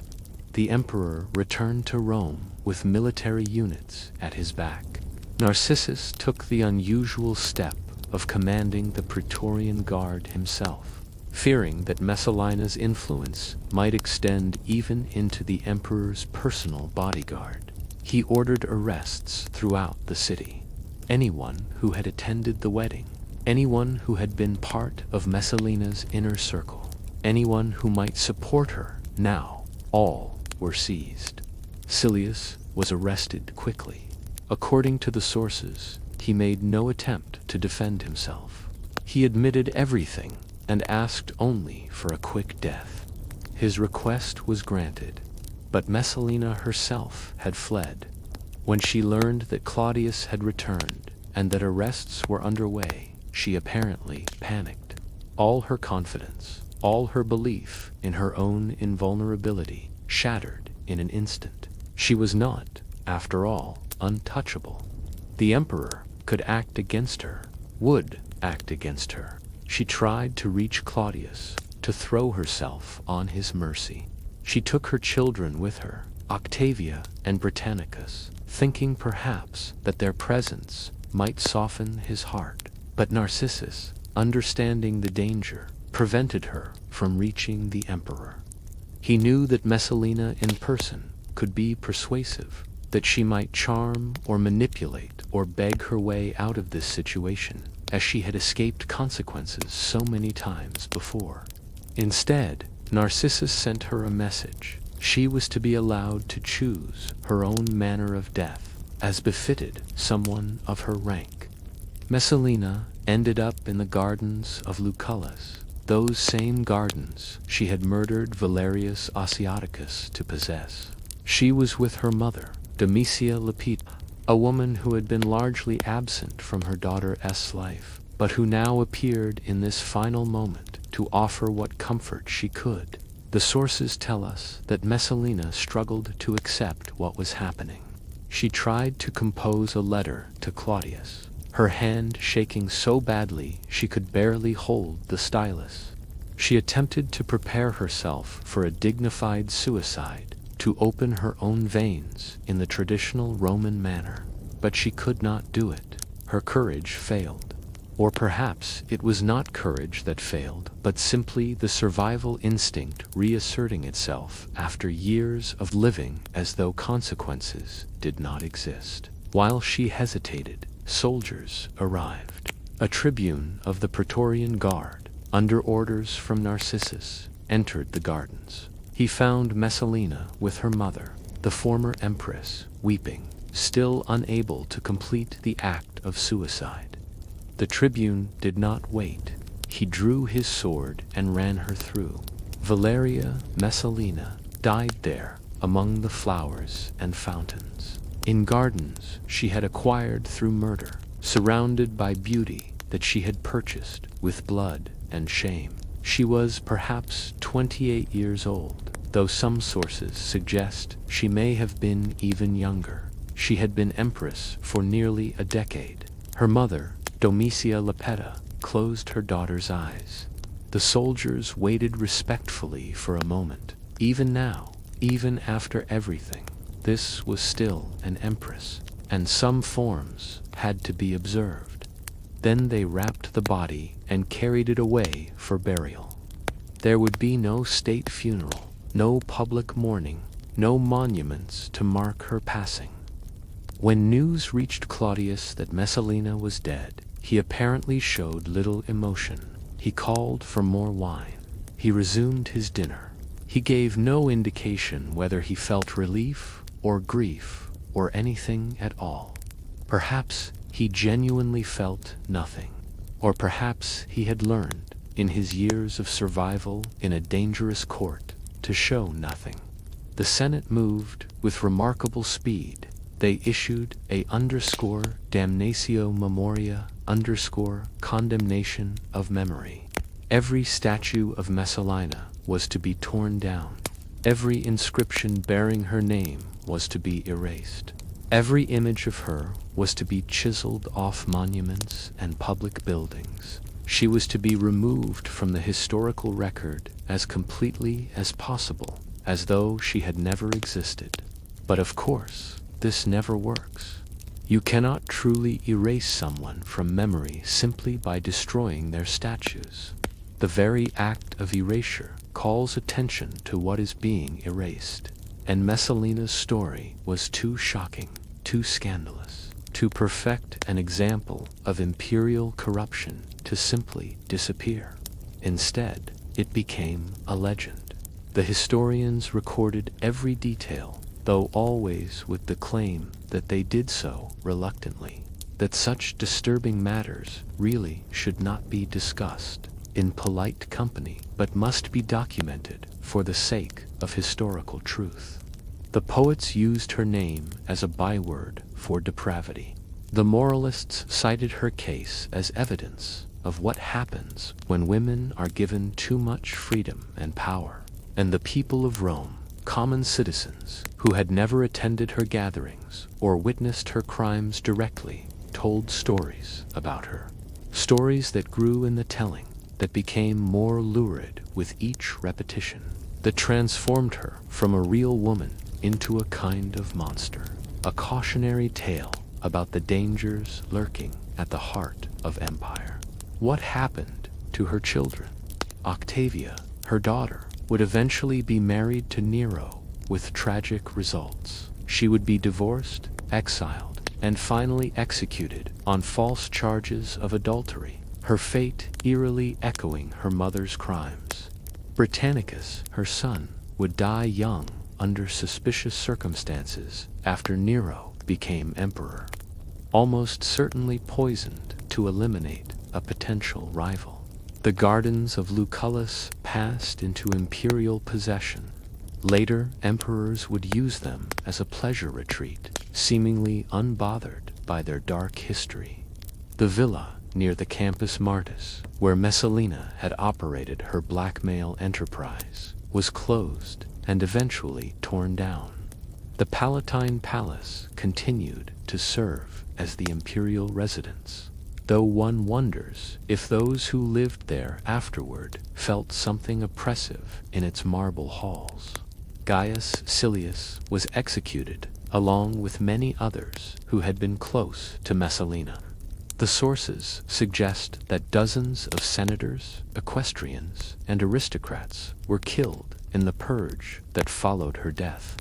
The emperor returned to Rome with military units at his back. Narcissus took the unusual step of commanding the Praetorian Guard himself, fearing that Messalina's influence might extend even into the emperor's personal bodyguard. He ordered arrests throughout the city. Anyone who had attended the wedding, anyone who had been part of Messalina's inner circle, anyone who might support her now, all were seized. Silius was arrested quickly. According to the sources, he made no attempt to defend himself. He admitted everything and asked only for a quick death. His request was granted, but Messalina herself had fled. When she learned that Claudius had returned and that arrests were underway, she apparently panicked. All her confidence, all her belief in her own invulnerability shattered in an instant. She was not, after all, untouchable. The emperor could act against her, would act against her. She tried to reach Claudius, to throw herself on his mercy. She took her children with her, Octavia and Britannicus, thinking perhaps that their presence might soften his heart. But Narcissus, understanding the danger, prevented her from reaching the emperor. He knew that Messalina in person could be persuasive, that she might charm or manipulate or beg her way out of this situation, as she had escaped consequences so many times before. Instead, Narcissus sent her a message. She was to be allowed to choose her own manner of death, as befitted someone of her rank. Messalina ended up in the gardens of Lucullus, those same gardens she had murdered Valerius Asiaticus to possess. She was with her mother, Domitia Lepida, a woman who had been largely absent from her daughter's life, but who now appeared in this final moment to offer what comfort she could. The sources tell us that Messalina struggled to accept what was happening. She tried to compose a letter to Claudius, her hand shaking so badly she could barely hold the stylus. She attempted to prepare herself for a dignified suicide, to open her own veins in the traditional Roman manner, but she could not do it. Her courage failed. Or perhaps it was not courage that failed, but simply the survival instinct reasserting itself after years of living as though consequences did not exist. While she hesitated, soldiers arrived. A tribune of the Praetorian Guard, under orders from Narcissus, entered the gardens. He found Messalina with her mother, the former empress, weeping, still unable to complete the act of suicide. The tribune did not wait. He drew his sword and ran her through. Valeria Messalina died there among the flowers and fountains. In gardens she had acquired through murder, surrounded by beauty that she had purchased with blood and shame. She was perhaps 28 years old, though some sources suggest she may have been even younger. She had been empress for nearly a decade. Her mother, Domitia Lepida, closed her daughter's eyes. The soldiers waited respectfully for a moment. Even now, even after everything, this was still an empress, and some forms had to be observed. Then they wrapped the body and carried it away for burial. There would be no state funeral, no public mourning, no monuments to mark her passing. When news reached Claudius that Messalina was dead, he apparently showed little emotion. He called for more wine. He resumed his dinner. He gave no indication whether he felt relief or grief or anything at all. Perhaps he genuinely felt nothing. Or perhaps he had learned, in his years of survival in a dangerous court, to show nothing. The Senate moved with remarkable speed. They issued a _damnatio memoria _condemnation of memory. Every statue of Messalina was to be torn down. Every inscription bearing her name was to be erased. Every image of her was to be chiseled off monuments and public buildings. She was to be removed from the historical record as completely as possible, as though she had never existed. But of course, this never works. You cannot truly erase someone from memory simply by destroying their statues. The very act of erasure calls attention to what is being erased. And Messalina's story was too shocking, too scandalous, to perfect an example of imperial corruption to simply disappear. Instead, it became a legend. The historians recorded every detail, though always with the claim that they did so reluctantly, that such disturbing matters really should not be discussed in polite company, but must be documented for the sake of historical truth. The poets used her name as a byword for depravity. The moralists cited her case as evidence of what happens when women are given too much freedom and power. And the people of Rome, common citizens who had never attended her gatherings or witnessed her crimes directly, told stories about her. Stories that grew in the telling, that became more lurid with each repetition, that transformed her from a real woman into a kind of monster. A cautionary tale about the dangers lurking at the heart of empire. What happened to her children? Octavia, her daughter, would eventually be married to Nero, with tragic results. She would be divorced, exiled, and finally executed on false charges of adultery, her fate eerily echoing her mother's crimes. Britannicus, her son, would die young under suspicious circumstances after Nero became emperor, almost certainly poisoned to eliminate a potential rival. The gardens of Lucullus passed into imperial possession. Later, emperors would use them as a pleasure retreat, seemingly unbothered by their dark history. The villa near the Campus Martis, where Messalina had operated her blackmail enterprise, was closed and eventually torn down. The Palatine Palace continued to serve as the imperial residence, though one wonders if those who lived there afterward felt something oppressive in its marble halls. Gaius Silius was executed, along with many others who had been close to Messalina. The sources suggest that dozens of senators, equestrians, and aristocrats were killed in the purge that followed her death.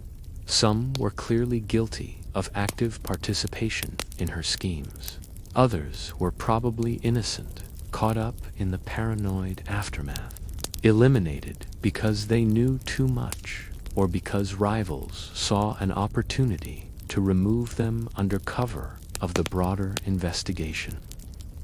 Some were clearly guilty of active participation in her schemes. Others were probably innocent, caught up in the paranoid aftermath, eliminated because they knew too much, or because rivals saw an opportunity to remove them under cover of the broader investigation.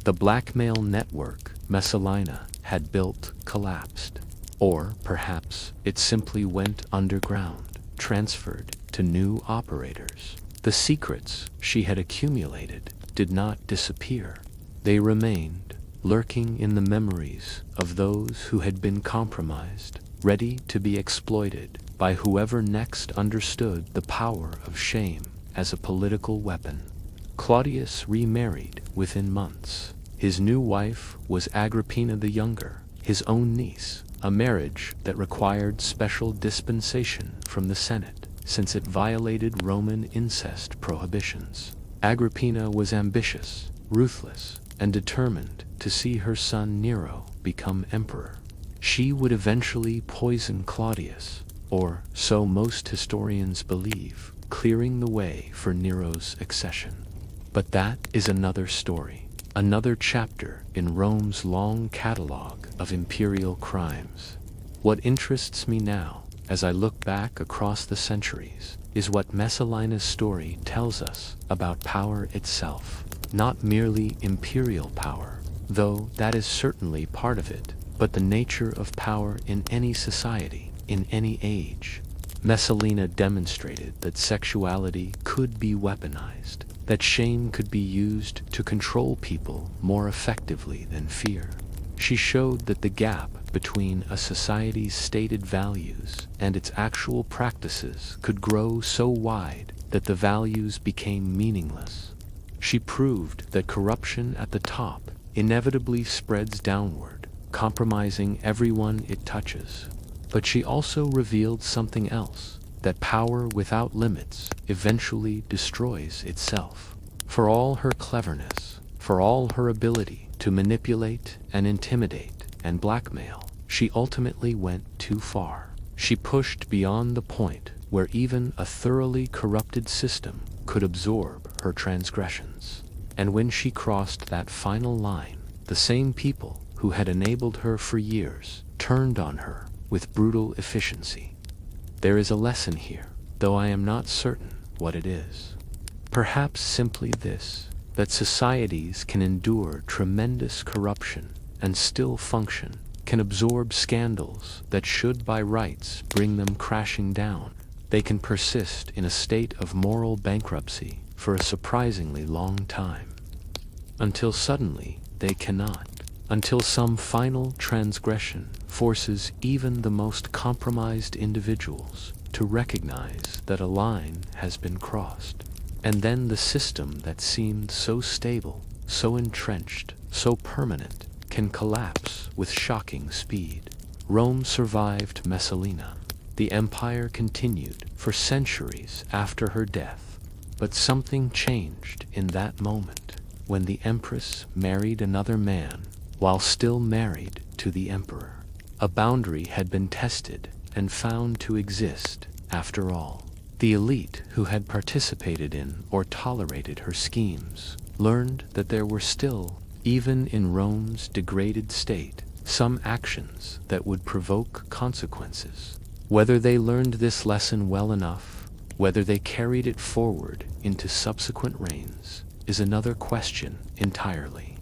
The blackmail network Messalina had built collapsed, or perhaps it simply went underground, transferred to new operators. The secrets she had accumulated did not disappear. They remained, lurking in the memories of those who had been compromised, ready to be exploited by whoever next understood the power of shame as a political weapon. Claudius remarried within months. His new wife was Agrippina the Younger, his own niece, a marriage that required special dispensation from the Senate, since it violated Roman incest prohibitions. Agrippina was ambitious, ruthless, and determined to see her son Nero become emperor. She would eventually poison Claudius, or so most historians believe, clearing the way for Nero's accession. But that is another story, another chapter in Rome's long catalogue of imperial crimes. What interests me now, as I look back across the centuries, is what Messalina's story tells us about power itself. Not merely imperial power, though that is certainly part of it, but the nature of power in any society, in any age. Messalina demonstrated that sexuality could be weaponized, that shame could be used to control people more effectively than fear. She showed that the gap between a society's stated values and its actual practices could grow so wide that the values became meaningless. She proved that corruption at the top inevitably spreads downward, compromising everyone it touches. But she also revealed something else, that power without limits eventually destroys itself. For all her cleverness, for all her ability to manipulate and intimidate and blackmail, she ultimately went too far. She pushed beyond the point where even a thoroughly corrupted system could absorb her transgressions. And when she crossed that final line, the same people who had enabled her for years turned on her with brutal efficiency. There is a lesson here, though I am not certain what it is. Perhaps simply this, that societies can endure tremendous corruption and still function, can absorb scandals that should by rights bring them crashing down. They can persist in a state of moral bankruptcy for a surprisingly long time, until suddenly they cannot, until some final transgression forces even the most compromised individuals to recognize that a line has been crossed. And then the system that seemed so stable, so entrenched, so permanent, can collapse with shocking speed. Rome survived Messalina. The empire continued for centuries after her death. But something changed in that moment, when the empress married another man while still married to the emperor. A boundary had been tested and found to exist, after all. The elite who had participated in or tolerated her schemes learned that there were still, even in Rome's degraded state, some actions that would provoke consequences. Whether they learned this lesson well enough, whether they carried it forward into subsequent reigns, is another question entirely.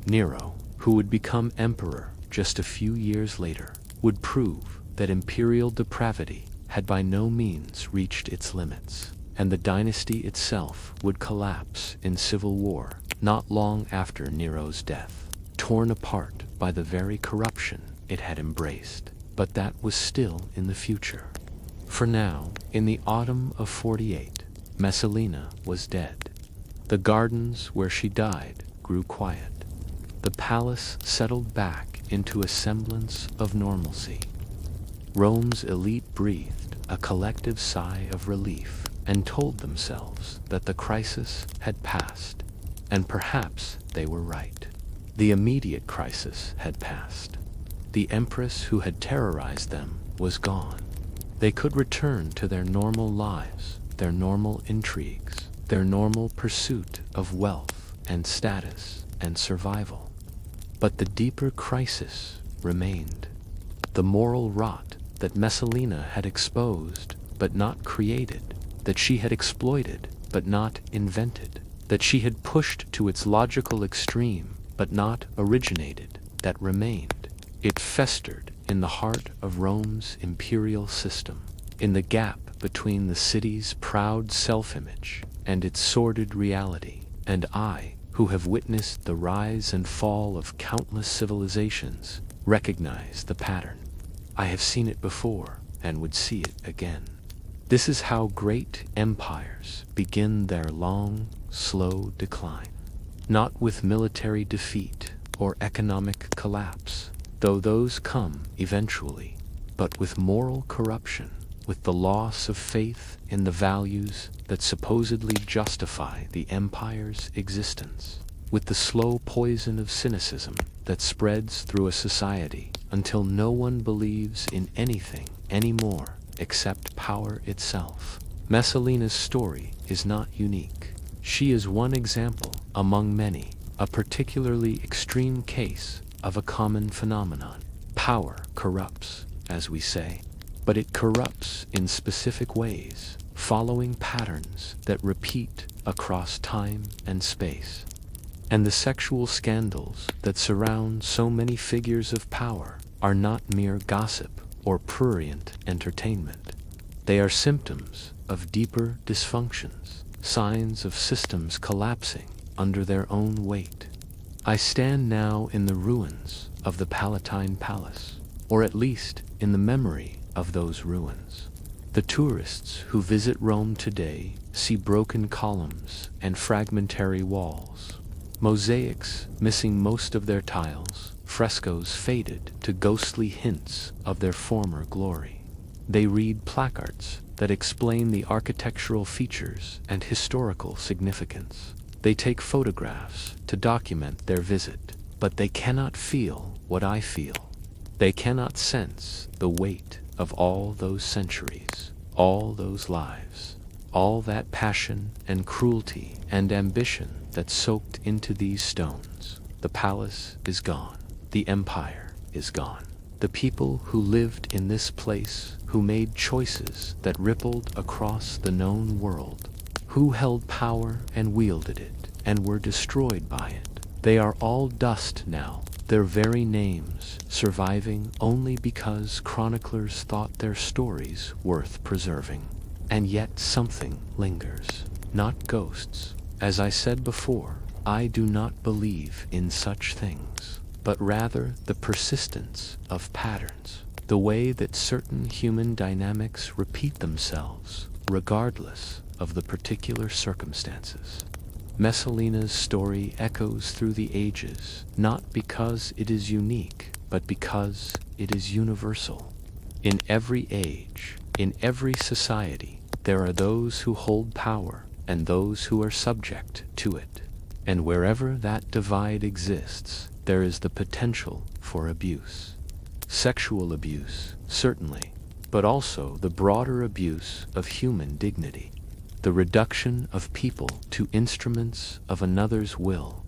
Nero, who would become emperor just a few years later, would prove that imperial depravity had by no means reached its limits, and the dynasty itself would collapse in civil war not long after Nero's death, torn apart by the very corruption it had embraced. But that was still in the future. For now, in the autumn of 48, Messalina was dead. The gardens where she died grew quiet. The palace settled back into a semblance of normalcy. Rome's elite breathed a collective sigh of relief and told themselves that the crisis had passed, and perhaps they were right. The immediate crisis had passed. The empress who had terrorized them was gone. They could return to their normal lives, their normal intrigues, their normal pursuit of wealth and status and survival. But the deeper crisis remained. The moral rot that Messalina had exposed but not created, that she had exploited but not invented, that she had pushed to its logical extreme but not originated, that remained. It festered in the heart of Rome's imperial system, in the gap between the city's proud self-image and its sordid reality. And I, who have witnessed the rise and fall of countless civilizations, recognize the pattern. I have seen it before and would see it again. This is how great empires begin their long, slow decline. Not with military defeat or economic collapse, though those come eventually, but with moral corruption, with the loss of faith in the values that supposedly justify the empire's existence, with the slow poison of cynicism that spreads through a society until no one believes in anything anymore except power itself. Messalina's story is not unique. She is one example among many, a particularly extreme case of a common phenomenon. Power corrupts, as we say, but it corrupts in specific ways, following patterns that repeat across time and space. And the sexual scandals that surround so many figures of power are not mere gossip or prurient entertainment. They are symptoms of deeper dysfunctions, signs of systems collapsing under their own weight. I stand now in the ruins of the Palatine Palace, or at least in the memory of those ruins. The tourists who visit Rome today see broken columns and fragmentary walls, mosaics missing most of their tiles, frescoes faded to ghostly hints of their former glory. They read placards that explain the architectural features and historical significance. They take photographs to document their visit, but they cannot feel what I feel. They cannot sense the weight of all those centuries, all those lives, all that passion and cruelty and ambition that soaked into these stones. The palace is gone. The empire is gone. The people who lived in this place, who made choices that rippled across the known world, who held power and wielded it, and were destroyed by it. They are all dust now, their very names surviving only because chroniclers thought their stories worth preserving. And yet something lingers, not ghosts. As I said before, I do not believe in such things, but rather the persistence of patterns, the way that certain human dynamics repeat themselves, regardless of the particular circumstances. Messalina's story echoes through the ages, not because it is unique, but because it is universal. In every age, in every society, there are those who hold power and those who are subject to it. And wherever that divide exists, there is the potential for abuse. Sexual abuse, certainly, but also the broader abuse of human dignity, the reduction of people to instruments of another's will.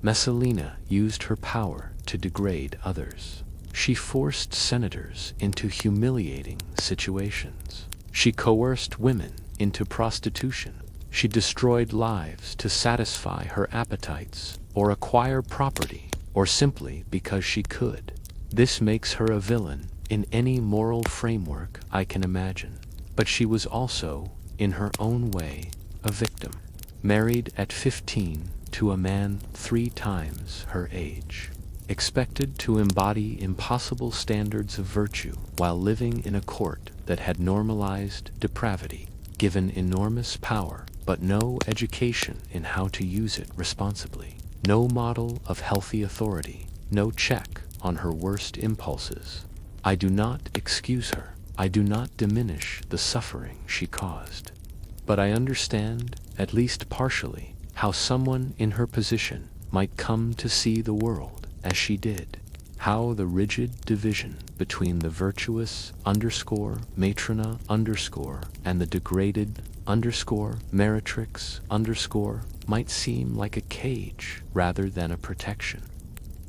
Messalina used her power to degrade others. She forced senators into humiliating situations. She coerced women into prostitution. She destroyed lives to satisfy her appetites or acquire property, or simply because she could. This makes her a villain in any moral framework I can imagine. But she was also, in her own way, a victim. Married at 15 to a man 3 times her age. Expected to embody impossible standards of virtue while living in a court that had normalized depravity. Given enormous power, but no education in how to use it responsibly. No model of healthy authority. No check on her worst impulses. I do not excuse her. I do not diminish the suffering she caused. But I understand, at least partially, how someone in her position might come to see the world as she did. How the rigid division between the virtuous _matrona_ and the degraded _meretrix_ might seem like a cage rather than a protection.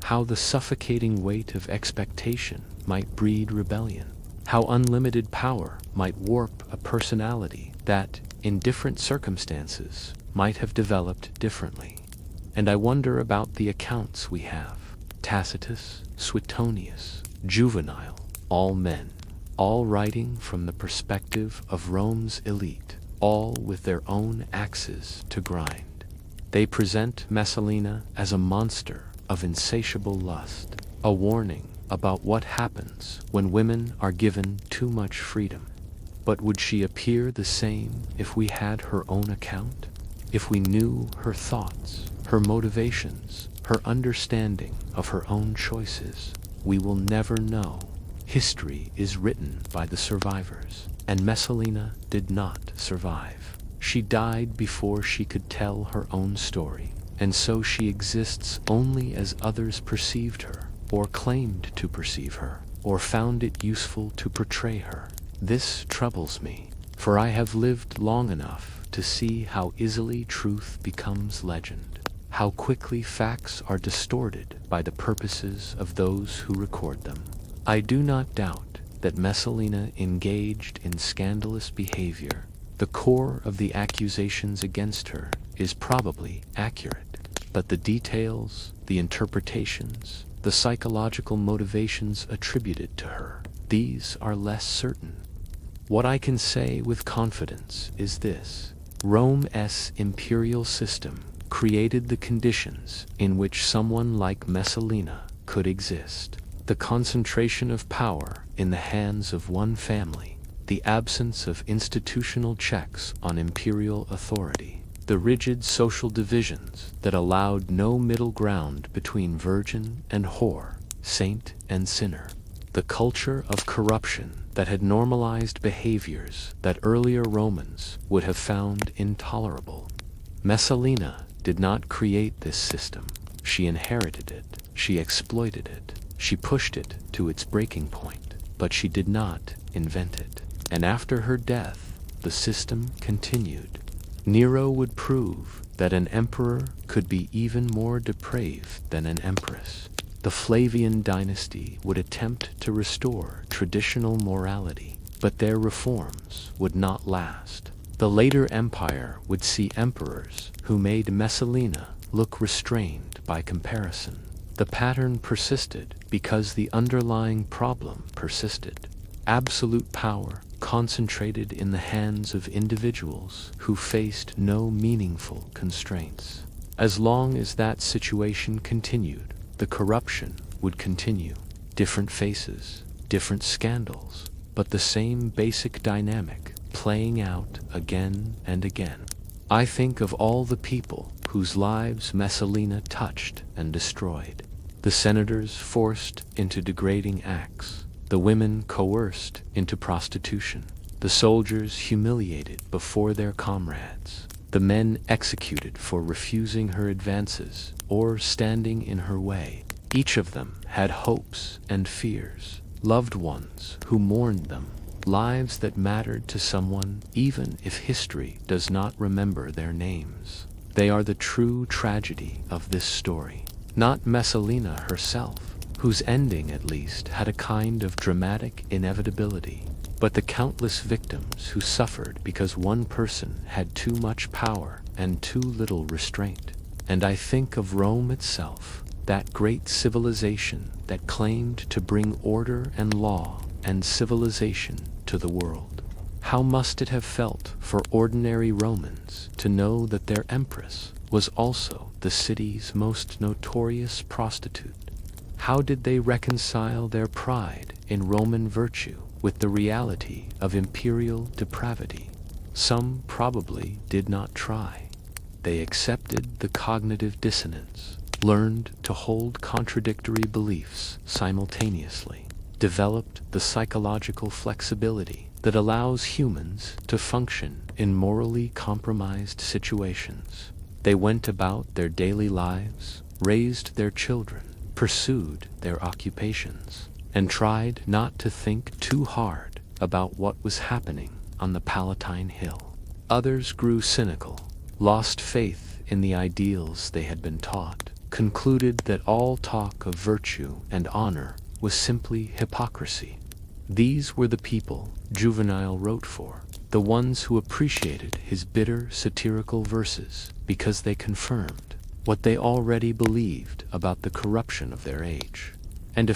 How the suffocating weight of expectation might breed rebellion. How unlimited power might warp a personality that, in different circumstances, might have developed differently. And I wonder about the accounts we have. Tacitus, Suetonius, Juvenal, all men, all writing from the perspective of Rome's elite, all with their own axes to grind. They present Messalina as a monster of insatiable lust, a warning about what happens when women are given too much freedom. But would she appear the same if we had her own account? If we knew her thoughts, her motivations, her understanding of her own choices? We will never know. History is written by the survivors, and Messalina did not survive. She died before she could tell her own story, and so she exists only as others perceived her, or claimed to perceive her, or found it useful to portray her. This troubles me, for I have lived long enough to see how easily truth becomes legend, how quickly facts are distorted by the purposes of those who record them. I do not doubt that Messalina engaged in scandalous behavior. The core of the accusations against her is probably accurate, but the details, the interpretations, the psychological motivations attributed to her, these are less certain. What I can say with confidence is this: Rome's imperial system created the conditions in which someone like Messalina could exist. The concentration of power in the hands of one family, the absence of institutional checks on imperial authority, the rigid social divisions that allowed no middle ground between virgin and whore, saint and sinner, the culture of corruption that had normalized behaviors that earlier Romans would have found intolerable. Messalina did not create this system. She inherited it. She exploited it. She pushed it to its breaking point, but she did not invent it. And after her death, the system continued. Nero would prove that an emperor could be even more depraved than an empress. The Flavian dynasty would attempt to restore traditional morality, but their reforms would not last. The later empire would see emperors who made Messalina look restrained by comparison. The pattern persisted because the underlying problem persisted. Absolute power concentrated in the hands of individuals who faced no meaningful constraints. As long as that situation continued, the corruption would continue. Different faces, different scandals, but the same basic dynamic playing out again and again. I think of all the people whose lives Messalina touched and destroyed. The senators forced into degrading acts, the women coerced into prostitution, the soldiers humiliated before their comrades, the men executed for refusing her advances or standing in her way. Each of them had hopes and fears, loved ones who mourned them, lives that mattered to someone even if history does not remember their names. They are the true tragedy of this story. Not Messalina herself, whose ending at least had a kind of dramatic inevitability, but the countless victims who suffered because one person had too much power and too little restraint. And I think of Rome itself, that great civilization that claimed to bring order and law and civilization to the world. How must it have felt for ordinary Romans to know that their empress was also the city's most notorious prostitute? How did they reconcile their pride in Roman virtue with the reality of imperial depravity? Some probably did not try. They accepted the cognitive dissonance, learned to hold contradictory beliefs simultaneously, developed the psychological flexibility that allows humans to function in morally compromised situations. They went about their daily lives, raised their children, pursued their occupations, and tried not to think too hard about what was happening on the Palatine Hill. Others grew cynical, lost faith in the ideals they had been taught, concluded that all talk of virtue and honor was simply hypocrisy. These were the people Juvenal wrote for, the ones who appreciated his bitter satirical verses because they confirmed what they already believed about the corruption of their age. And a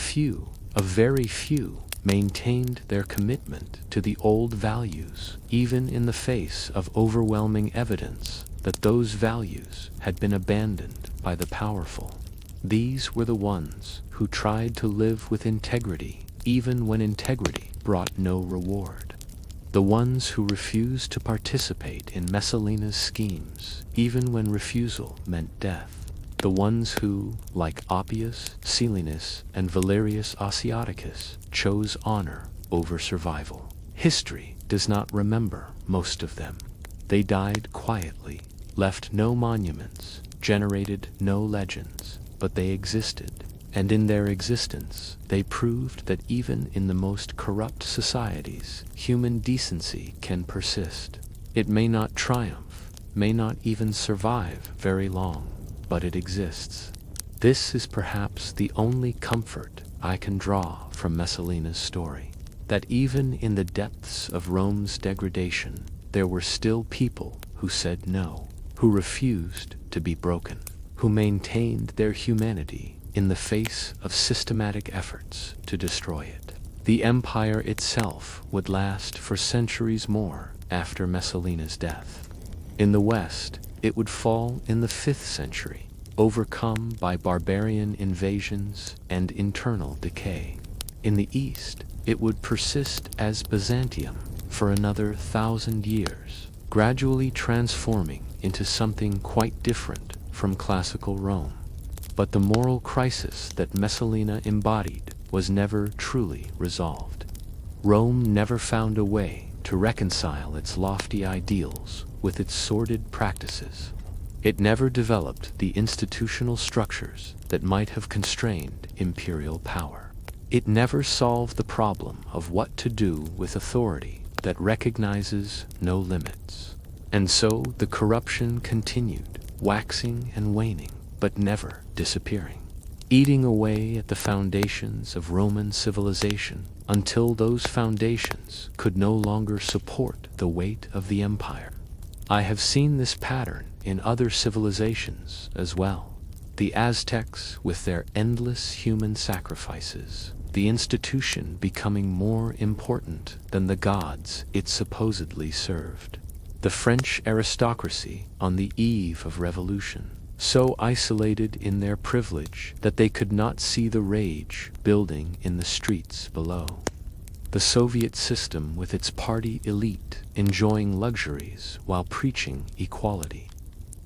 very few, maintained their commitment to the old values, even in the face of overwhelming evidence that those values had been abandoned by the powerful. These were the ones who tried to live with integrity, even when integrity brought no reward. The ones who refused to participate in Messalina's schemes, even when refusal meant death. The ones who, like Appius, Silenus, and Valerius Asiaticus, chose honor over survival. History does not remember most of them. They died quietly, left no monuments, generated no legends, but they existed, and in their existence they proved that even in the most corrupt societies, human decency can persist. It may not triumph, may not even survive very long, but it exists. This is perhaps the only comfort I can draw from Messalina's story, that even in the depths of Rome's degradation, there were still people who said no, who refused to be broken, who maintained their humanity in the face of systematic efforts to destroy it. The empire itself would last for centuries more after Messalina's death. In the West, it would fall in the 5th century, overcome by barbarian invasions and internal decay. In the East, it would persist as Byzantium for another 1,000 years, gradually transforming into something quite different from classical Rome. But the moral crisis that Messalina embodied was never truly resolved. Rome never found a way to reconcile its lofty ideals with its sordid practices. It never developed the institutional structures that might have constrained imperial power. It never solved the problem of what to do with authority that recognizes no limits. And so the corruption continued, waxing and waning, but never disappearing, eating away at the foundations of Roman civilization until those foundations could no longer support the weight of the empire. I have seen this pattern in other civilizations as well. The Aztecs with their endless human sacrifices, the institution becoming more important than the gods it supposedly served. The French aristocracy on the eve of revolution, so isolated in their privilege that they could not see the rage building in the streets below. The Soviet system with its party elite enjoying luxuries while preaching equality.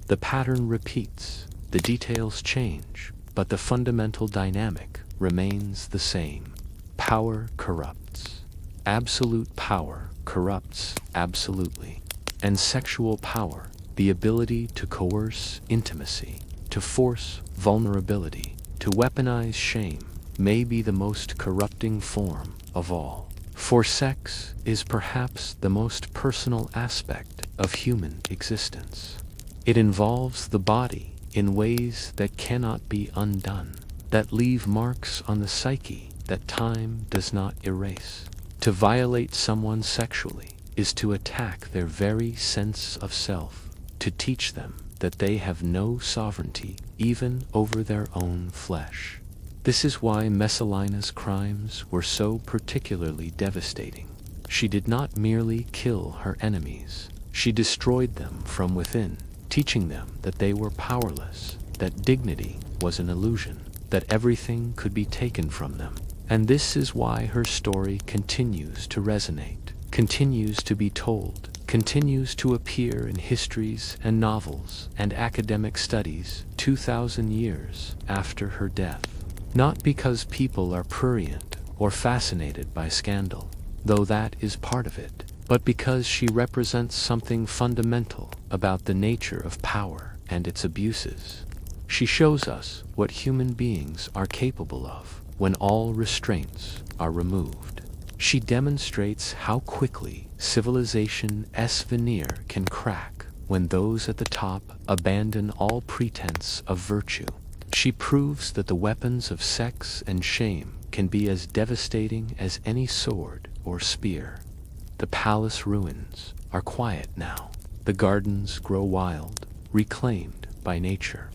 The pattern repeats, the details change, but the fundamental dynamic remains the same. Power corrupts. Absolute power corrupts absolutely. And sexual power, the ability to coerce intimacy, to force vulnerability, to weaponize shame, may be the most corrupting form of all. For sex is perhaps the most personal aspect of human existence. It involves the body in ways that cannot be undone, that leave marks on the psyche that time does not erase. To violate someone sexually is to attack their very sense of self, to teach them that they have no sovereignty even over their own flesh. This is why Messalina's crimes were so particularly devastating. She did not merely kill her enemies, she destroyed them from within, teaching them that they were powerless, that dignity was an illusion, that everything could be taken from them. And this is why her story continues to resonate, continues to be told, continues to appear in histories and novels and academic studies 2,000 years after her death. Not because people are prurient or fascinated by scandal, though that is part of it, but because she represents something fundamental about the nature of power and its abuses. She shows us what human beings are capable of when all restraints are removed. She demonstrates how quickly civilization's veneer can crack when those at the top abandon all pretense of virtue. She proves that the weapons of sex and shame can be as devastating as any sword or spear. The palace ruins are quiet now. The gardens grow wild, reclaimed by nature.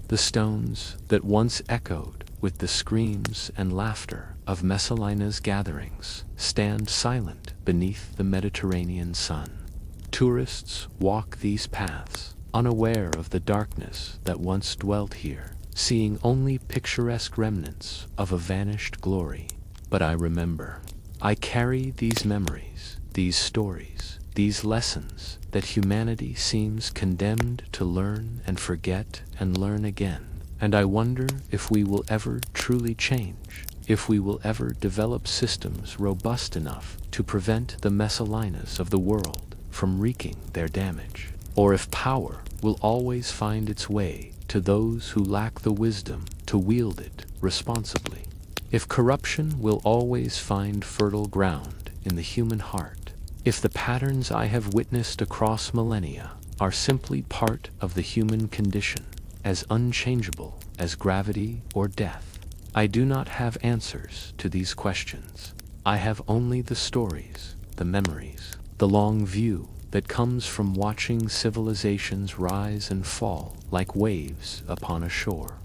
The stones that once echoed with the screams and laughter of Messalina's gatherings stand silent beneath the Mediterranean sun. Tourists walk these paths, unaware of the darkness that once dwelt here, seeing only picturesque remnants of a vanished glory. But I remember. I carry these memories, these stories, these lessons that humanity seems condemned to learn and forget and learn again. And I wonder if we will ever truly change, if we will ever develop systems robust enough to prevent the Messalinas of the world from wreaking their damage, or if power will always find its way to those who lack the wisdom to wield it responsibly. If corruption will always find fertile ground in the human heart, if the patterns I have witnessed across millennia are simply part of the human condition, as unchangeable as gravity or death, I do not have answers to these questions. I have only the stories, the memories, the long view that comes from watching civilizations rise and fall like waves upon a shore.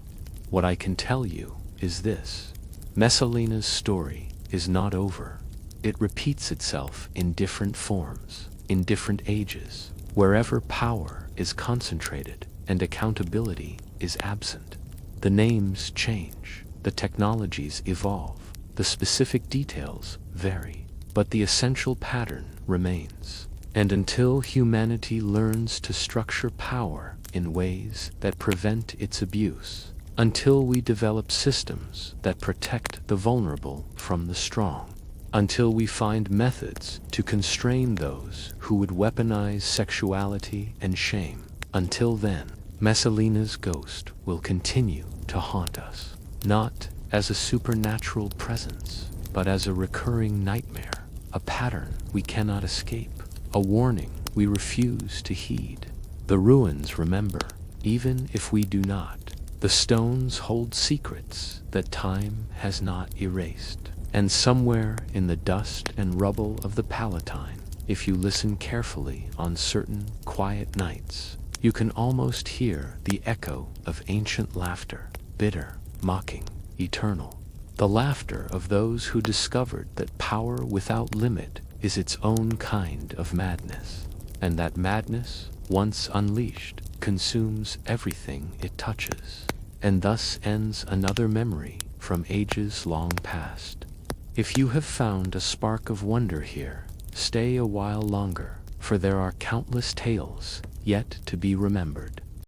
What I can tell you is this: Messalina's story is not over. It repeats itself in different forms, in different ages, wherever power is concentrated and accountability is absent. The names change, the technologies evolve, the specific details vary, but the essential pattern remains. And until humanity learns to structure power in ways that prevent its abuse, until we develop systems that protect the vulnerable from the strong, until we find methods to constrain those who would weaponize sexuality and shame, until then, Messalina's ghost will continue to haunt us, not as a supernatural presence, but as a recurring nightmare, a pattern we cannot escape, a warning we refuse to heed. The ruins remember, even if we do not. The stones hold secrets that time has not erased. And somewhere in the dust and rubble of the Palatine, if you listen carefully on certain quiet nights, you can almost hear the echo of ancient laughter, bitter, mocking, eternal. The laughter of those who discovered that power without limit is its own kind of madness, and that madness, once unleashed, consumes everything it touches, and thus ends another memory from ages long past. If you have found a spark of wonder here, stay a while longer, for there are countless tales yet to be remembered.